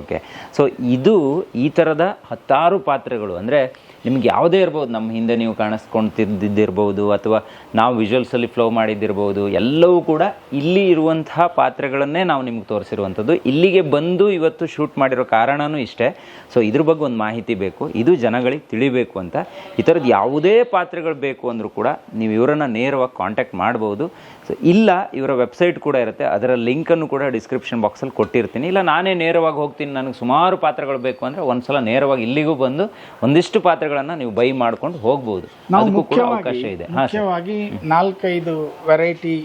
ಓಕೆ. ಸೊ ಇದು ಈ ತರದ 10 ಪಾತ್ರೆಗಳು, ಅಂದ್ರೆ ನಿಮ್ಗೆ ಯಾವುದೇ ಇರ್ಬೋದು, ನಮ್ಮ ಹಿಂದೆ ನೀವು ಕಾಣಿಸ್ಕೊಂತಿದ್ದಿರ್ಬೋದು ಅಥವಾ ನಾವು ವಿಜುವಲ್ಸ್ ಅಲ್ಲಿ ಫ್ಲೋ ಮಾಡಿದ್ದಿರ್ಬೋದು, ಎಲ್ಲವೂ ಕೂಡ ಇಲ್ಲಿ ಇರುವಂತಹ ಪಾತ್ರೆಗಳನ್ನೇ ನಾವು ನಿಮ್ಗೆ ತೋರಿಸಿರುವಂಥದ್ದು. ಇಲ್ಲಿಗೆ ಬಂದು ಇವತ್ತು ಶೂಟ್ ಮಾಡಿರೋ ಕಾರಣನೂ ಇಷ್ಟೇ. ಸೊ ಇದ್ರ ಬಗ್ಗೆ ಒಂದು ಮಾಹಿತಿ ಬೇಕು, ಇದು ಜನಗಳಿಗೆ ತಿಳಿಬೇಕು ಅಂತ. ಈ ಥರದ್ದು ಯಾವುದೇ ಪಾತ್ರೆಗಳು ಬೇಕು ಅಂದರೂ ಕೂಡ ನೀವು ಇವರನ್ನು ನೇರವಾಗಿ ಕಾಂಟ್ಯಾಕ್ಟ್ ಮಾಡ್ಬೋದು. ಸೊ ಇಲ್ಲ, ಇವರ ವೆಬ್ಸೈಟ್ ಕೂಡ ಇರುತ್ತೆ, ಅದರ ಲಿಂಕನ್ನು ಕೂಡ ಡಿಸ್ಕ್ರಿಪ್ಷನ್ ಬಾಕ್ಸಲ್ಲಿ ಕೊಟ್ಟಿರ್ತೀನಿ. ಇಲ್ಲ ನಾನೇ ನೇರವಾಗಿ ಹೋಗ್ತೀನಿ, ನನಗೆ ಸುಮಾರು ಪಾತ್ರೆಗಳು ಬೇಕು ಅಂದರೆ ಒಂದ್ಸಲ ನೇರವಾಗಿ ಇಲ್ಲಿಗೂ ಬಂದು ಒಂದಿಷ್ಟು ಪಾತ್ರೆಗಳನ್ನು ನೀವು ಬೈ ಮಾಡ್ಕೊಂಡು ಹೋಗ್ಬೋದು. ಅದಕ್ಕೂ ಕೂಡ ಅವಕಾಶ ಇದೆ. ಮುಖ್ಯವಾಗಿ 4-5 ವೆರೈಟಿ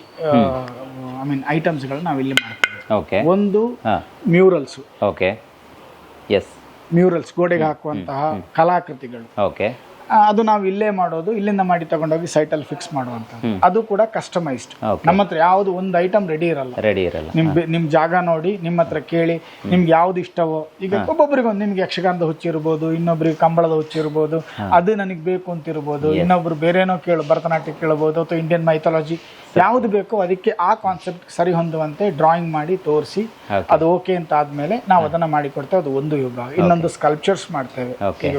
ಐಟಮ್ಸ್ಗಳು ನಾವು ಇಲ್ಲಿ ಮಾಡ್ತೀವಿ. ಓಕೆ. ಒಂದು ಮ್ಯೂರಲ್ಸ್. ಓಕೆ. ಎಸ್, ಮ್ಯೂರಲ್ಸ್, ಗೋಡೆಗೆ ಹಾಕುವಂತಹ ಕಲಾಕೃತಿಗಳು. ಓಕೆ. ಅದು ನಾವು ಇಲ್ಲೇ ಮಾಡೋದು, ಇಲ್ಲಿಂದ ಮಾಡಿ ತಗೊಂಡೋಗಿ ಸೈಟಲ್ಲಿ ಫಿಕ್ಸ್ ಮಾಡುವಂತ. ಅದು ಕೂಡ ಕಸ್ಟಮೈಸ್ಡ್. ನಮ್ಮ ಹತ್ರ ಯಾವ್ದು ಒಂದು ಐಟಮ್ ರೆಡಿ ಇರಲ್ಲ. ನಿಮ್ ಜಾಗ ನೋಡಿ, ನಿಮ್ಮ ಹತ್ರ ಕೇಳಿ ನಿಮ್ಗೆ ಯಾವ್ದು ಇಷ್ಟವೋ. ಈಗ ಒಬ್ಬೊಬ್ಬರಿಗೆ ಒಂದು, ನಿಮ್ಗೆ ಯಕ್ಷಗಾನದ ಹುಚ್ಚಿರ್ಬೋದು, ಇನ್ನೊಬ್ರಿಗೆ ಕಂಬಳದ ಹುಚ್ಚಿರ್ಬೋದು, ಅದು ನನಗೆ ಬೇಕು ಅಂತಿರ್ಬೋದು, ಇನ್ನೊಬ್ರು ಬೇರೆನೋ ಭರತನಾಟ್ಯ ಕೇಳಬಹುದು ಅಥವಾ ಇಂಡಿಯನ್ ಮೈಥಾಲಜಿ, ಯಾವ್ದು ಬೇಕೋ ಅದಕ್ಕೆ ಆ ಕಾನ್ಸೆಪ್ಟ್ ಸರಿ ಹೊಂದುವಂತೆ ಡ್ರಾಯಿಂಗ್ ಮಾಡಿ ತೋರಿಸಿ ಅದು ಓಕೆ ಅಂತ ಆದ್ಮೇಲೆ ನಾವು ಅದನ್ನ ಮಾಡಿ ಕೊಡ್ತೇವೆ. ಅದು ಒಂದು ವಿಭಾಗ. ಇನ್ನೊಂದು ಸ್ಕಲ್ಪ್ಚರ್ಸ್ ಮಾಡ್ತೇವೆ. ಈಗ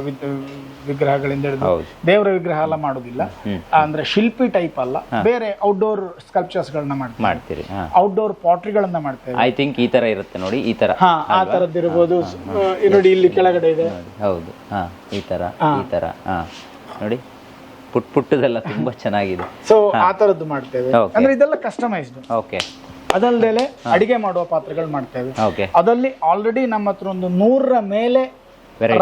ವಿಗ್ರಹಗಳಿಂದ ದೇವರ ವಿಗ್ರಹ ಎಲ್ಲ ಮಾಡೋದಿಲ್ಲ, ಅಂದ್ರೆ ಶಿಲ್ಪಿ ಟೈಪ್ ಅಲ್ಲ, ಬೇರೆ ಔಟ್ಡೋರ್ ಸ್ಕಲ್ಪ್ಚರ್ಸ್ ಗಳನ್ನ ಮಾಡ್ತೀರಿ. ಔಟ್ಡೋರ್ ಪಾಟ್ರಿಗಳನ್ನ ಮಾಡ್ತೇವೆ. ಐ ಥಿಂಕ್ ಈ ತರ ಇರುತ್ತೆ ನೋಡಿ, ಈ ತರ ಆ ತರದ್ದು ಇರಬಹುದು. ನೋಡಿ ಇಲ್ಲಿ ಕೆಳಗಡೆ ಇದೆ. ಹೌದು. ಈ ತರ ನೋಡಿ, ಪುಟ್ಟದೆಲ್ಲ ತುಂಬಾ ಚೆನ್ನಾಗಿದೆ. ಸೊ ಆ ತರದ್ದು ಮಾಡ್ತೇವೆ. ಅಂದ್ರೆ ಇದೆಲ್ಲ ಕಸ್ಟಮೈಸ್ಡ್. ಓಕೆ. ಅದಲ್ಲದೆ ಅಡಿಗೆ ಮಾಡುವ ಪಾತ್ರೆಗಳು ಮಾಡ್ತೇವೆ. ಅದರಲ್ಲಿ ಆಲ್ರೆಡಿ ನಮ್ಮ ಹತ್ರ ಒಂದು 100ರ ಮೇಲೆ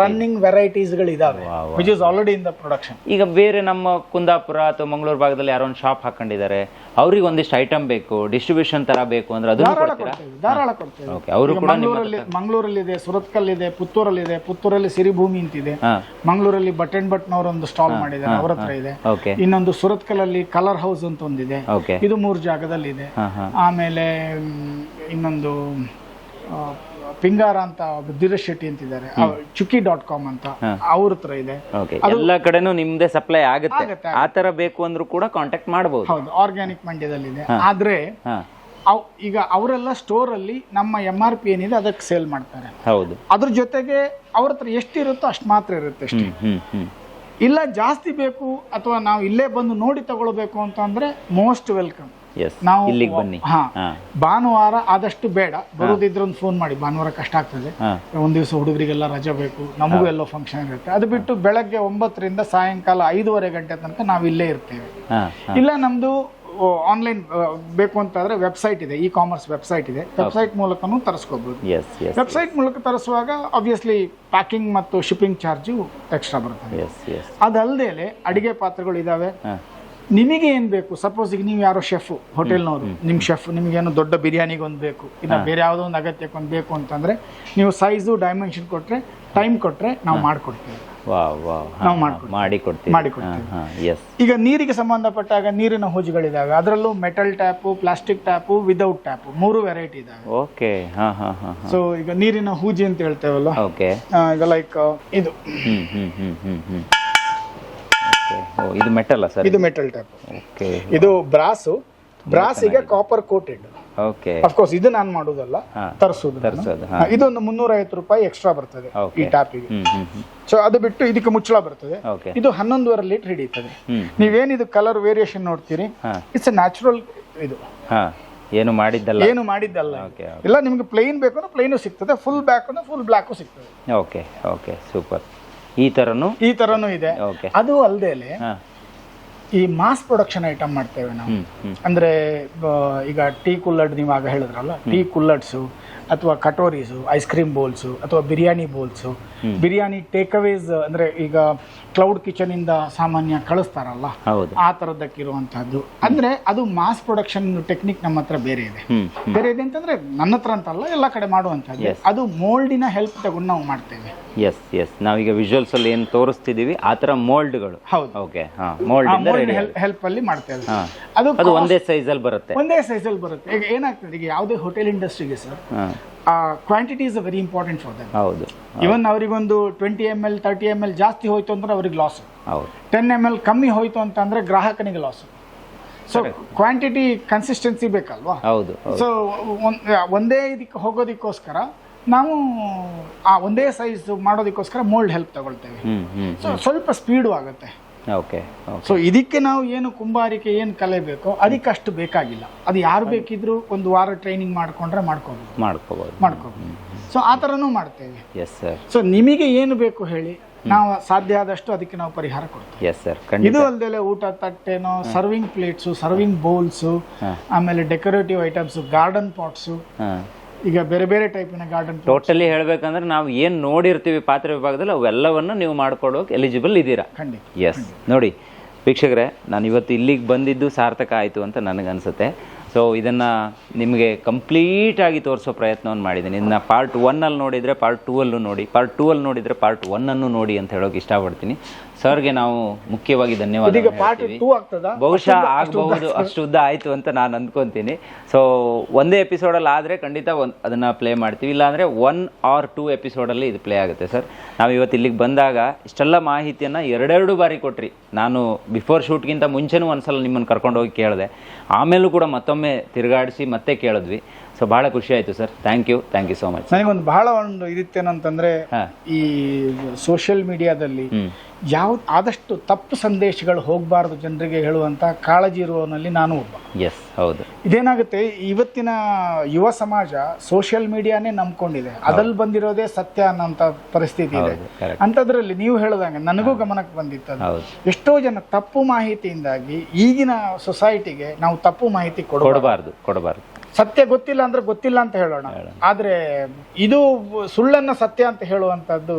ರನ್ನಿಂಗ್ ವೆರೈಟೀಸ್ ಗಳಿದಾವೆ, which is already in the production. ಈಗ ಬೇರೆ ನಮ್ಮ ಕುಂದಾಪುರ ಅಥವಾ ಮಂಗಳೂರು ಭಾಗದಲ್ಲಿ ಯಾರೋ ಒಂದು ಶಾಪ್ ಹಾಕೊಂಡಿದ್ದಾರೆ, ಅವ್ರಿಗೆ ಒಂದಿಷ್ಟು ಐಟಮ್ ಬೇಕು, ಡಿಸ್ಟ್ರಿಬ್ಯೂಷನ್ ತರ ಬೇಕು ಅಂದ್ರೆ ಅದನ್ನು ಧಾರಾಳ ಕೊಡ್ತೇವೆ. ಮಂಗಳೂರಲ್ಲಿ ಇದೆ, ಸುರತ್ಕಲ್ ಇದೆ, ಪುತ್ತೂರಲ್ಲಿ ಇದೆ. ಪುತ್ತೂರಲ್ಲಿ ಸಿರಿಭೂಮಿ ಅಂತಿದೆ. ಮಂಗಳೂರಲ್ಲಿ ಬಟ್ ಅಂಡ್ ಬಟ್ನವರು ಒಂದು ಸ್ಟಾಲ್ ಮಾಡಿದ್ದಾರೆ, ಅವ್ರ ಹತ್ರ ಇದೆ. ಇನ್ನೊಂದು ಸುರತ್ಕಲ್ ಅಲ್ಲಿ ಕಲರ್ ಹೌಸ್ ಅಂತ ಒಂದಿದೆ, ಇದು 3 ಜಾಗದಲ್ಲಿ ಇದೆ. ಆಮೇಲೆ ಇನ್ನೊಂದು ಪಿಂಗಾರ ಅಂತ ಧೀರಜ್ ಶೆಟ್ಟಿ ಅಂತಿದ್ದಾರೆ, chuki.com ಅಂತ ಅವ್ರ ಹತ್ರ ಇದೆ. ಎಲ್ಲ ಕಡೆನೂ ನಿಮ್ದೇ ಸಪ್ಲೈ ಆಗುತ್ತೆ. ಆ ತರ ಬೇಕು ಅಂದ್ರೂ ಕೂಡ ಕಾಂಟ್ಯಾಕ್ಟ್ ಮಾಡಬಹುದು. ಹೌದು, ಆರ್ಗ್ಯಾನಿಕ್ ಮಂಡ್ಯದಲ್ಲಿದೆ. ಆದ್ರೆ ಈಗ ಅವರೆಲ್ಲ ಸ್ಟೋರ್ ಅಲ್ಲಿ ನಮ್ಮ MRP ಏನಿದೆ ಅದಕ್ಕೆ ಸೇಲ್ ಮಾಡ್ತಾರೆ. ಹೌದು. ಅದ್ರ ಜೊತೆಗೆ ಅವ್ರ ಹತ್ರ ಎಷ್ಟಿರುತ್ತೋ ಅಷ್ಟು ಮಾತ್ರ ಇರುತ್ತೆ ಅಷ್ಟೇ. ಇಲ್ಲ ಜಾಸ್ತಿ ಬೇಕು ಅಥವಾ ನಾವು ಇಲ್ಲೇ ಬಂದು ನೋಡಿ ತಗೊಳ್ಬೇಕು ಅಂತ ಅಂದ್ರೆ ಮೋಸ್ಟ್ ವೆಲ್ಕಮ್. ಎಸ್ ನಾವು ಇಲ್ಲಿಗೆ ಬನ್ನಿ. ಭಾನುವಾರ ಆದಷ್ಟು ಬೇಡ, ಬರೋದಿದ್ರೆ ಒಂದು ಫೋನ್ ಮಾಡಿ, ಭಾನುವಾರ ಕಷ್ಟ ಆಗ್ತದೆ, ಒಂದ್ ದಿವಸ ಹುಡುಗರಿಗೆಲ್ಲ ರಜೆ ಬೇಕು, ನಮಗೂ ಎಲ್ಲೋ ಫಂಕ್ಷನ್ ಇರುತ್ತೆ. ಅದು ಬಿಟ್ಟು ಬೆಳಗ್ಗೆ 9ರಿಂದ ಸಾಯಂಕಾಲ 5:30 ಗಂಟೆ ತನಕ ನಾವು ಇಲ್ಲೇ ಇರ್ತೇವೆ. ಇಲ್ಲ ನಮ್ದು ಆನ್ಲೈನ್ ಬೇಕು ಅಂತಾದ್ರೆ ವೆಬ್ಸೈಟ್ ಇದೆ, ಇ ಕಾಮರ್ಸ್ ವೆಬ್ಸೈಟ್ ಇದೆ, ವೆಬ್ಸೈಟ್ ಮೂಲಕನೂ ತರಿಸ್ಕೋಬಹುದು. ವೆಬ್ಸೈಟ್ ಮೂಲಕ ತರಿಸುವಾಗ ಆಬ್ವಿಯಸ್ಲಿ ಪ್ಯಾಕಿಂಗ್ ಮತ್ತು ಶಿಪ್ಪಿಂಗ್ ಚಾರ್ಜು ಎಕ್ಸ್ಟ್ರಾ ಬರ್ತದೆ. ಅದಲ್ಲದೆ ಅಡಿಗೆ ಪಾತ್ರೆಗಳು ಇದಾವೆ. ನಿಮಗೆ ಏನ್ ಬೇಕು, ಸಪೋಸ್ ಈಗ ನೀವು ಯಾರೋ ಶೆಫ್ ಹೋಟೆಲ್ನವರು, ನಿಮ್ ಶೆಫ್ ನಿಮ್ಗೇನು ದೊಡ್ಡ ಬಿರಿಯಾನಿಗೆ ಒಂದು ಬೇಕು, ಇಲ್ಲ ಬೇರೆ ಯಾವುದೋ ಒಂದು ಅಗತ್ಯಕ್ಕೆ ಒಂದು ಬೇಕು ಅಂತಂದ್ರೆ ನೀವು ಸೈಜು ಡೈಮೆನ್ಷನ್ ಕೊಟ್ರೆ, ಟೈಮ್ ಕೊಟ್ರೆ ನಾವು ಮಾಡ್ಕೊಡ್ತೀವಿ. ನಾವು ಮಾಡಿಕೊಡ್ತೀವಿ. ಈಗ ನೀರಿಗೆ ಸಂಬಂಧಪಟ್ಟಾಗ ನೀರಿನ ಹೂಜುಗಳಿದಾವೆ, ಅದರಲ್ಲೂ metal tap, plastic tap, without tap, 3 variety ಇದಾವೆ. ಸೊ ಈಗ ನೀರಿನ ಹೂಜಿ ಅಂತ ಹೇಳ್ತೇವಲ್ಲ, ಈಗ ಲೈಕ್ ಇದು ಇದು ಮೆಟಲ್ ಸರ್, ಇದು ಮೆಟಲ್ ಟ್ಯಾಪ್. ಇದು ಬ್ರಾಸಿಗೆ ಕಾಪರ್ ಕೋಟೆಡ್. ಅಫ್ಕೋರ್ಸ್ ಇದು ನಾನು ಮಾಡೋದಲ್ಲ, ತರಿಸೋದು. ಇದೊಂದು 350 ರೂಪಾಯಿ ಎಕ್ಸ್ಟ್ರಾ ಬರ್ತದೆ ಈ ಟ್ಯಾಪಿಗೆ. ಸೊ ಅದು ಬಿಟ್ಟು ಇದಕ್ಕೆ ಮುಚ್ಚಳ ಬರ್ತದೆ. ಇದು 11.5 ಲೀಟರ್ ಹಿಡಿಯುತ್ತದೆ. ನೀವೇನಿದು ಕಲರ್ ವೇರಿಯೇಷನ್ ನೋಡ್ತೀರಿ, ಇಟ್ಸ್ ಎ ನ್ಯಾಚುರಲ್. ಇದು ಏನು ಮಾಡಿದ್ದಲ್ಲ. ಇಲ್ಲ ನಿಮ್ಗೆ ಪ್ಲೈನ್ ಬೇಕು ಪ್ಲೈನು ಸಿಗ್ತದೆ, ಫುಲ್ ಬ್ಯಾಕ್ ಫುಲ್ ಬ್ಲಾಕು ಸಿಗ್ತದೆ. Okay super. ಈ ತರನು ಇದೆ. ಅದು ಅಲ್ಲದೆ ಈ ಮಾಸ್ ಪ್ರೊಡಕ್ಷನ್ ಐಟಮ್ ಮಾಡ್ತೇವೆ ನಾವು. ಅಂದ್ರೆ ಈಗ ಟೀ ಕುಲ್ಲಡ್, ನೀವು ಆಗ ಹೇಳಿದ್ರಲ್ಲ, ಟೀ ಕುಲ್ಲಡ್ಸು ಅಥವಾ ಕಟೋರೀಸು, ಐಸ್ ಕ್ರೀಮ್ ಬೋಲ್ಸು ಅಥವಾ ಬಿರಿಯಾನಿ ಬೋಲ್ಸು, ಬಿರಿಯಾನಿ ಟೇಕ್ ಅವೇಸ್, ಅಂದ್ರೆ ಈಗ ಕ್ಲೌಡ್ ಕಿಚನ್ ಇಂದ ಸಾಮಾನ್ಯ ಕಳಿಸ್ತಾರಲ್ಲ, ಆ ತರದಕ್ಕಿರುವಂತಹದ್ದು. ಅಂದ್ರೆ ಅದು ಮಾಸ್ ಪ್ರೊಡಕ್ಷನ್ ಟೆಕ್ನಿಕ್ ನಮ್ಮ ಹತ್ರ ಬೇರೆ ಇದೆ ಅಂತಂದ್ರೆ ನನ್ನ ಹತ್ರ ಅಂತಲ್ಲ, ಎಲ್ಲ ಕಡೆ ಮಾಡುವಂತಹದ್ದು. ಅದು ಮೋಲ್ಡಿನ ಹೆಲ್ಪ್ ತಗೊಂಡು ನಾವು ಮಾಡ್ತೇವೆ. ನಾವೀಗ ವಿಜುವಲ್ಸ್ ಅಲ್ಲಿ ಏನು ತೋರಿಸ್ತಿದೀವಿ ಆ ತರ ಮೋಲ್ಡ್ಗಳು. ಹೆಲ್ಪ್ ಅಲ್ಲಿ ಮಾಡ್ತೇವೆ. ಅದು ಒಂದೇ ಸೈಜ್ ಅಲ್ಲಿ ಬರುತ್ತೆ. ಈಗ ಏನಾಗ್ತದೆ, ಈಗ ಯಾವುದೇ ಹೋಟೆಲ್ ಇಂಡಸ್ಟ್ರಿಗೆ sir, quantity is very important for them. Even ಅವರಿಗೊಂದು 20 ml 30 ml ಜಾಸ್ತಿ ಹೋಯ್ತು ಅಂದ್ರೆ ಅವ್ರಿಗೆ ಲಾಸ್, 10 ml ಕಮ್ಮಿ ಹೋಯ್ತು ಅಂತ ಅಂದ್ರೆ ಗ್ರಾಹಕನಿಗೆ ಲಾಸ್. ಸೊ ಕ್ವಾಂಟಿಟಿ ಕನ್ಸಿಸ್ಟೆನ್ಸಿ ಬೇಕಲ್ವಾ? ಸೊ ಒಂದೇ ಇದಕ್ಕೆ ಹೋಗೋದಕ್ಕೋಸ್ಕರ ನಾವು ಆ ಒಂದೇ ಸೈಜ್ ಮಾಡೋದಕ್ಕೋಸ್ಕರ ಮೋಲ್ಡ್ ಹೆಲ್ಪ್ ತಗೊಳ್ತೇವೆ. ಸೊ ಸ್ವಲ್ಪ ಸ್ಪೀಡು ಆಗುತ್ತೆ. ಸೊ ಇದಕ್ಕೆ ನಾವು ಏನು ಕುಂಬಾರಿಕೆ ಏನು ಕಲೆ ಬೇಕೋ ಅದಕ್ಕೆ ಅಷ್ಟು ಬೇಕಾಗಿಲ್ಲ. ಅದು ಯಾರು ಬೇಕಿದ್ರು ಒಂದು ವಾರ ಟ್ರೈನಿಂಗ್ ಮಾಡ್ಕೊಂಡ್ರೆ ಮಾಡ್ಕೋಬಹುದು. ಸೊ ಆ ಥರನೂ ಮಾಡ್ತೇವೆ. ಸೊ ನಿಮಗೆ ಏನು ಬೇಕು ಹೇಳಿ, ನಾವು ಸಾಧ್ಯ ಆದಷ್ಟು ಅದಕ್ಕೆ ನಾವು ಪರಿಹಾರ ಕೊಡ್ತೀವಿ. ಇದು ಅಲ್ಲದೆ ಊಟ ತಟ್ಟೆನೋ, ಸರ್ವಿಂಗ್ ಪ್ಲೇಟ್ಸು, ಸರ್ವಿಂಗ್ ಬೌಲ್ಸು, ಆಮೇಲೆ ಡೆಕೋರೇಟಿವ್ ಐಟಮ್ಸ್, ಗಾರ್ಡನ್ ಪಾಟ್ಸು, ಈಗ ಬೇರೆ ಬೇರೆ ಟೈಪಿನ ಗಾರ್ಡನ್. ಟೋಟಲಿ ಹೇಳ್ಬೇಕಂದ್ರೆ ನಾವು ಏನ್ ನೋಡಿರ್ತೀವಿ ಪಾತ್ರೆ ವಿಭಾಗದಲ್ಲಿ ಅವೆಲ್ಲವನ್ನು ನೀವು ಮಾಡ್ಕೊಡೋಕೆ ಎಲಿಜಿಬಲ್ ಇದ್ದೀರಾ. ಎಸ್ ನೋಡಿ ವೀಕ್ಷಕರೇ, ನಾನು ಇವತ್ತು ಇಲ್ಲಿಗೆ ಬಂದಿದ್ದು ಸಾರ್ಥಕ ಆಯಿತು ಅಂತ ನನಗನ್ಸುತ್ತೆ. ಸೊ ಇದನ್ನು ನಿಮಗೆ ಕಂಪ್ಲೀಟಾಗಿ ತೋರಿಸೋ ಪ್ರಯತ್ನವನ್ನು ಮಾಡಿದ್ದೀನಿ. ಇದನ್ನ ಪಾರ್ಟ್ 1 ನೋಡಿದರೆ ಪಾರ್ಟ್ 2 ನೋಡಿ, ಪಾರ್ಟ್ 2 ನೋಡಿದರೆ ಪಾರ್ಟ್ 1 ನೋಡಿ ಅಂತ ಹೇಳೋಕೆ ಇಷ್ಟಪಡ್ತೀನಿ. ಸರ್ಗೆ ನಾವು ಮುಖ್ಯವಾಗಿ ಧನ್ಯವಾದ. ಬಹುಶಃ ಆಗಬಹುದು, ಅಷ್ಟು ಉದ್ದ ಆಯಿತು ಅಂತ ನಾನು ಅಂದ್ಕೊತೀನಿ. ಸೊ ಒಂದೇ ಎಪಿಸೋಡಲ್ಲಿ ಆದರೆ ಖಂಡಿತ ಅದನ್ನು ಪ್ಲೇ ಮಾಡ್ತೀವಿ, ಇಲ್ಲಾಂದರೆ 1 or 2 ಎಪಿಸೋಡಲ್ಲಿ ಇದು ಪ್ಲೇ ಆಗುತ್ತೆ. ಸರ್ ನಾವು ಇವತ್ತು ಇಲ್ಲಿಗೆ ಬಂದಾಗ ಇಷ್ಟೆಲ್ಲ ಮಾಹಿತಿಯನ್ನು 2 ಬಾರಿ ಕೊಟ್ರಿ. ನಾನು ಬಿಫೋರ್ ಶೂಟ್ಗಿಂತ ಮುಂಚೆನೂ ಒಂದ್ಸಲ ನಿಮ್ಮನ್ನು ಕರ್ಕೊಂಡು ಹೋಗಿ ಕೇಳಿದೆ, ಆಮೇಲೂ ಕೂಡ ಮತ್ತೊಮ್ಮೆ ತಿರುಗಾಡಿಸಿ ಮತ್ತೆ ಕೇಳಿದ್ವಿ. ಸೊ ಬಹಳ ಖುಷಿ ಆಯ್ತು sir. Thank you so much. ನನಗೊಂದು ಬಹಳ ಇದಿತ್ತೇನಂತಂದ್ರೆ, ಈ ಸೋಷಿಯಲ್ ಮೀಡಿಯಾದಲ್ಲಿ ಆದಷ್ಟು ತಪ್ಪು ಸಂದೇಶಗಳು ಹೋಗಬಾರದು ಜನರಿಗೆ ಹೇಳುವಂತ ಕಾಳಜಿ ಇರುವವನಲ್ಲಿ ನಾನು ಒಬ್ಬ. ಹೌದು. ಇದೇನಾಗುತ್ತೆ, ಇವತ್ತಿನ ಯುವ ಸಮಾಜ ಸೋಷಿಯಲ್ ಮೀಡಿಯಾನೇ ನಂಬ್ಕೊಂಡಿದೆ, ಅದ್ರಲ್ಲಿ ಬಂದಿರೋದೇ ಸತ್ಯ ಅನ್ನೋಂಥ ಪರಿಸ್ಥಿತಿ ಇದೆ. ಅಂತದ್ರಲ್ಲಿ ನೀವು ಹೇಳ್ದಂಗೆ ನನಗೂ ಗಮನಕ್ಕೆ ಬಂದಿತ್ತು, ಎಷ್ಟೋ ಜನ ತಪ್ಪು ಮಾಹಿತಿಯಿಂದಾಗಿ ಈಗಿನ ಸೊಸೈಟಿಗೆ ನಾವು ತಪ್ಪು ಮಾಹಿತಿ ಕೊಡಬಾರ್ದು. ಸತ್ಯ ಗೊತ್ತಿಲ್ಲ ಅಂದ್ರೆ ಗೊತ್ತಿಲ್ಲ ಅಂತ ಹೇಳೋಣ, ಆದ್ರೆ ಇದು ಸುಳ್ಳನ್ನ ಸತ್ಯ ಅಂತ ಹೇಳುವಂತದ್ದು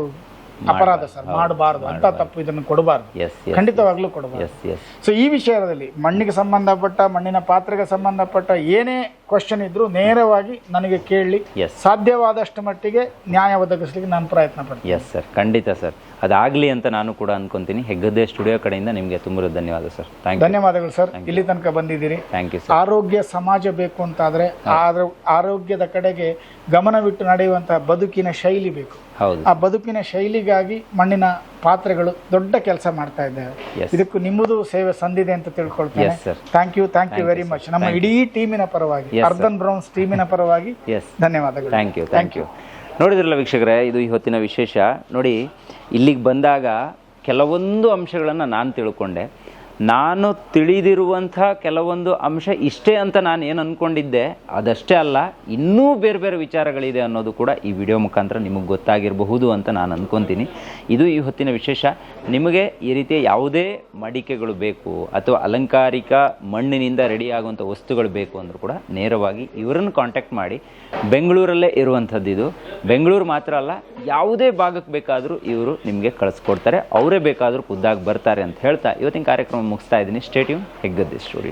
ಅಪರಾಧ ಸರ್, ಮಾಡಬಾರ್ದು ಅಂತ ತಪ್ಪು. ಇದನ್ನು ಕೊಡಬಾರ್ದು, ಖಂಡಿತವಾಗ್ಲೂ ಕೊಡಬಾರ್ದು. ಸೊ ಈ ವಿಷಯದಲ್ಲಿ ಮಣ್ಣಿಗೆ ಸಂಬಂಧಪಟ್ಟ, ಮಣ್ಣಿನ ಪಾತ್ರೆಗೆ ಸಂಬಂಧಪಟ್ಟ ಏನೇ ಕ್ವಶನ್ ಇದ್ರು ನೇರವಾಗಿ ನನಗೆ ಕೇಳಿ, ಸಾಧ್ಯವಾದಷ್ಟು ಮಟ್ಟಿಗೆ ನ್ಯಾಯ ಒದಗಿಸ್ಲಿಕ್ಕೆ ನಾನು ಪ್ರಯತ್ನ ಪಡ್ತೀನಿ. ಎಸ್ ಸರ್, ಖಂಡಿತ ಸರ್, ಅದಾಗ್ಲಿ ಅಂತ ನಾನು ಕೂಡ ಅನ್ಕೊಂತೀನಿ. ಹೆಗ್ಗದ್ದೆ ಸ್ಟುಡಿಯೋ ಕಡೆಯಿಂದ ನಿಮಗೆ ತುಂಬ ಧನ್ಯವಾದ ಸರ್. ಧನ್ಯವಾದಗಳು ಸರ್, ಇಲ್ಲಿ ತನಕ ಬಂದಿದ್ದೀರಿ. Thank you sir. ಆರೋಗ್ಯ ಸಮಾಜ ಬೇಕು ಅಂತಾದ್ರೆ ಆರೋಗ್ಯದ ಕಡೆಗೆ ಗಮನವಿಟ್ಟು ನಡೆಯುವಂತಹ ಬದುಕಿನ ಶೈಲಿ ಬೇಕು. ಆ ಬದುಕಿನ ಶೈಲಿಗಾಗಿ ಮಣ್ಣಿನ ಪಾತ್ರೆಗಳು ದೊಡ್ಡ ಕೆಲಸ ಮಾಡ್ತಾ ಇದ್ದಾರೆ. ಇದಕ್ಕೂ ನಿಮ್ಮದು ಸೇವೆ ಸಂದಿದೆ ಅಂತ ತಿಳ್ಕೊಳ್ತೇನೆ. Thank you very much. ನಮ್ಮ ಇಡೀ ಟೀಮಿನ ಪರವಾಗಿ, ಅರ್ಧನ್ ಬ್ರೌನ್ಸ್ ಟೀಮಿನ ಪರವಾಗಿ ಧನ್ಯವಾದಗಳು. Thank you. ನೋಡಿದ್ರಲ್ಲ ವೀಕ್ಷಕರೇ, ಇದು ಇವತ್ತಿನ ವಿಶೇಷ. ನೋಡಿ, ಇಲ್ಲಿಗೆ ಬಂದಾಗ ಕೆಲವೊಂದು ಅಂಶಗಳನ್ನು ನಾನು ತಿಳ್ಕೊಂಡೆ. ನಾನು ತಿಳಿದಿರುವಂಥ ಕೆಲವೊಂದು ಅಂಶ ಇಷ್ಟೇ ಅಂತ ನಾನು ಏನು ಅಂದ್ಕೊಂಡಿದ್ದೆ ಅದಷ್ಟೇ ಅಲ್ಲ, ಇನ್ನೂ ಬೇರೆ ಬೇರೆ ವಿಚಾರಗಳಿದೆ ಅನ್ನೋದು ಕೂಡ ಈ ವಿಡಿಯೋ ಮುಖಾಂತರ ನಿಮಗೆ ಗೊತ್ತಾಗಿರಬಹುದು ಅಂತ ನಾನು ಅಂದ್ಕೊತೀನಿ. ಇದು ಈ ಹೊತ್ತಿನ ವಿಶೇಷ. ನಿಮಗೆ ಈ ರೀತಿಯ ಯಾವುದೇ ಮಡಿಕೆಗಳು ಬೇಕು ಅಥವಾ ಅಲಂಕಾರಿಕ ಮಣ್ಣಿನಿಂದ ರೆಡಿ ಆಗುವಂಥ ವಸ್ತುಗಳು ಬೇಕು ಅಂದರೂ ಕೂಡ ನೇರವಾಗಿ ಇವರನ್ನು ಕಾಂಟ್ಯಾಕ್ಟ್ ಮಾಡಿ. ಬೆಂಗಳೂರಲ್ಲೇ ಇರುವಂಥದ್ದು ಇದು. ಬೆಂಗಳೂರು ಮಾತ್ರ ಅಲ್ಲ, ಯಾವುದೇ ಭಾಗಕ್ಕೆ ಬೇಕಾದರೂ ಇವರು ನಿಮಗೆ ಕಳಿಸ್ಕೊಡ್ತಾರೆ. ಅವರೇ ಬೇಕಾದರೂ ಖುದ್ದಾಗಿ ಬರ್ತಾರೆ ಅಂತ ಹೇಳ್ತಾ ಇವತ್ತಿನ ಕಾರ್ಯಕ್ರಮ ಮುಗಿಸ್ತಾ ಇದ್ದೀನಿ. Stay tune, Heggadde story.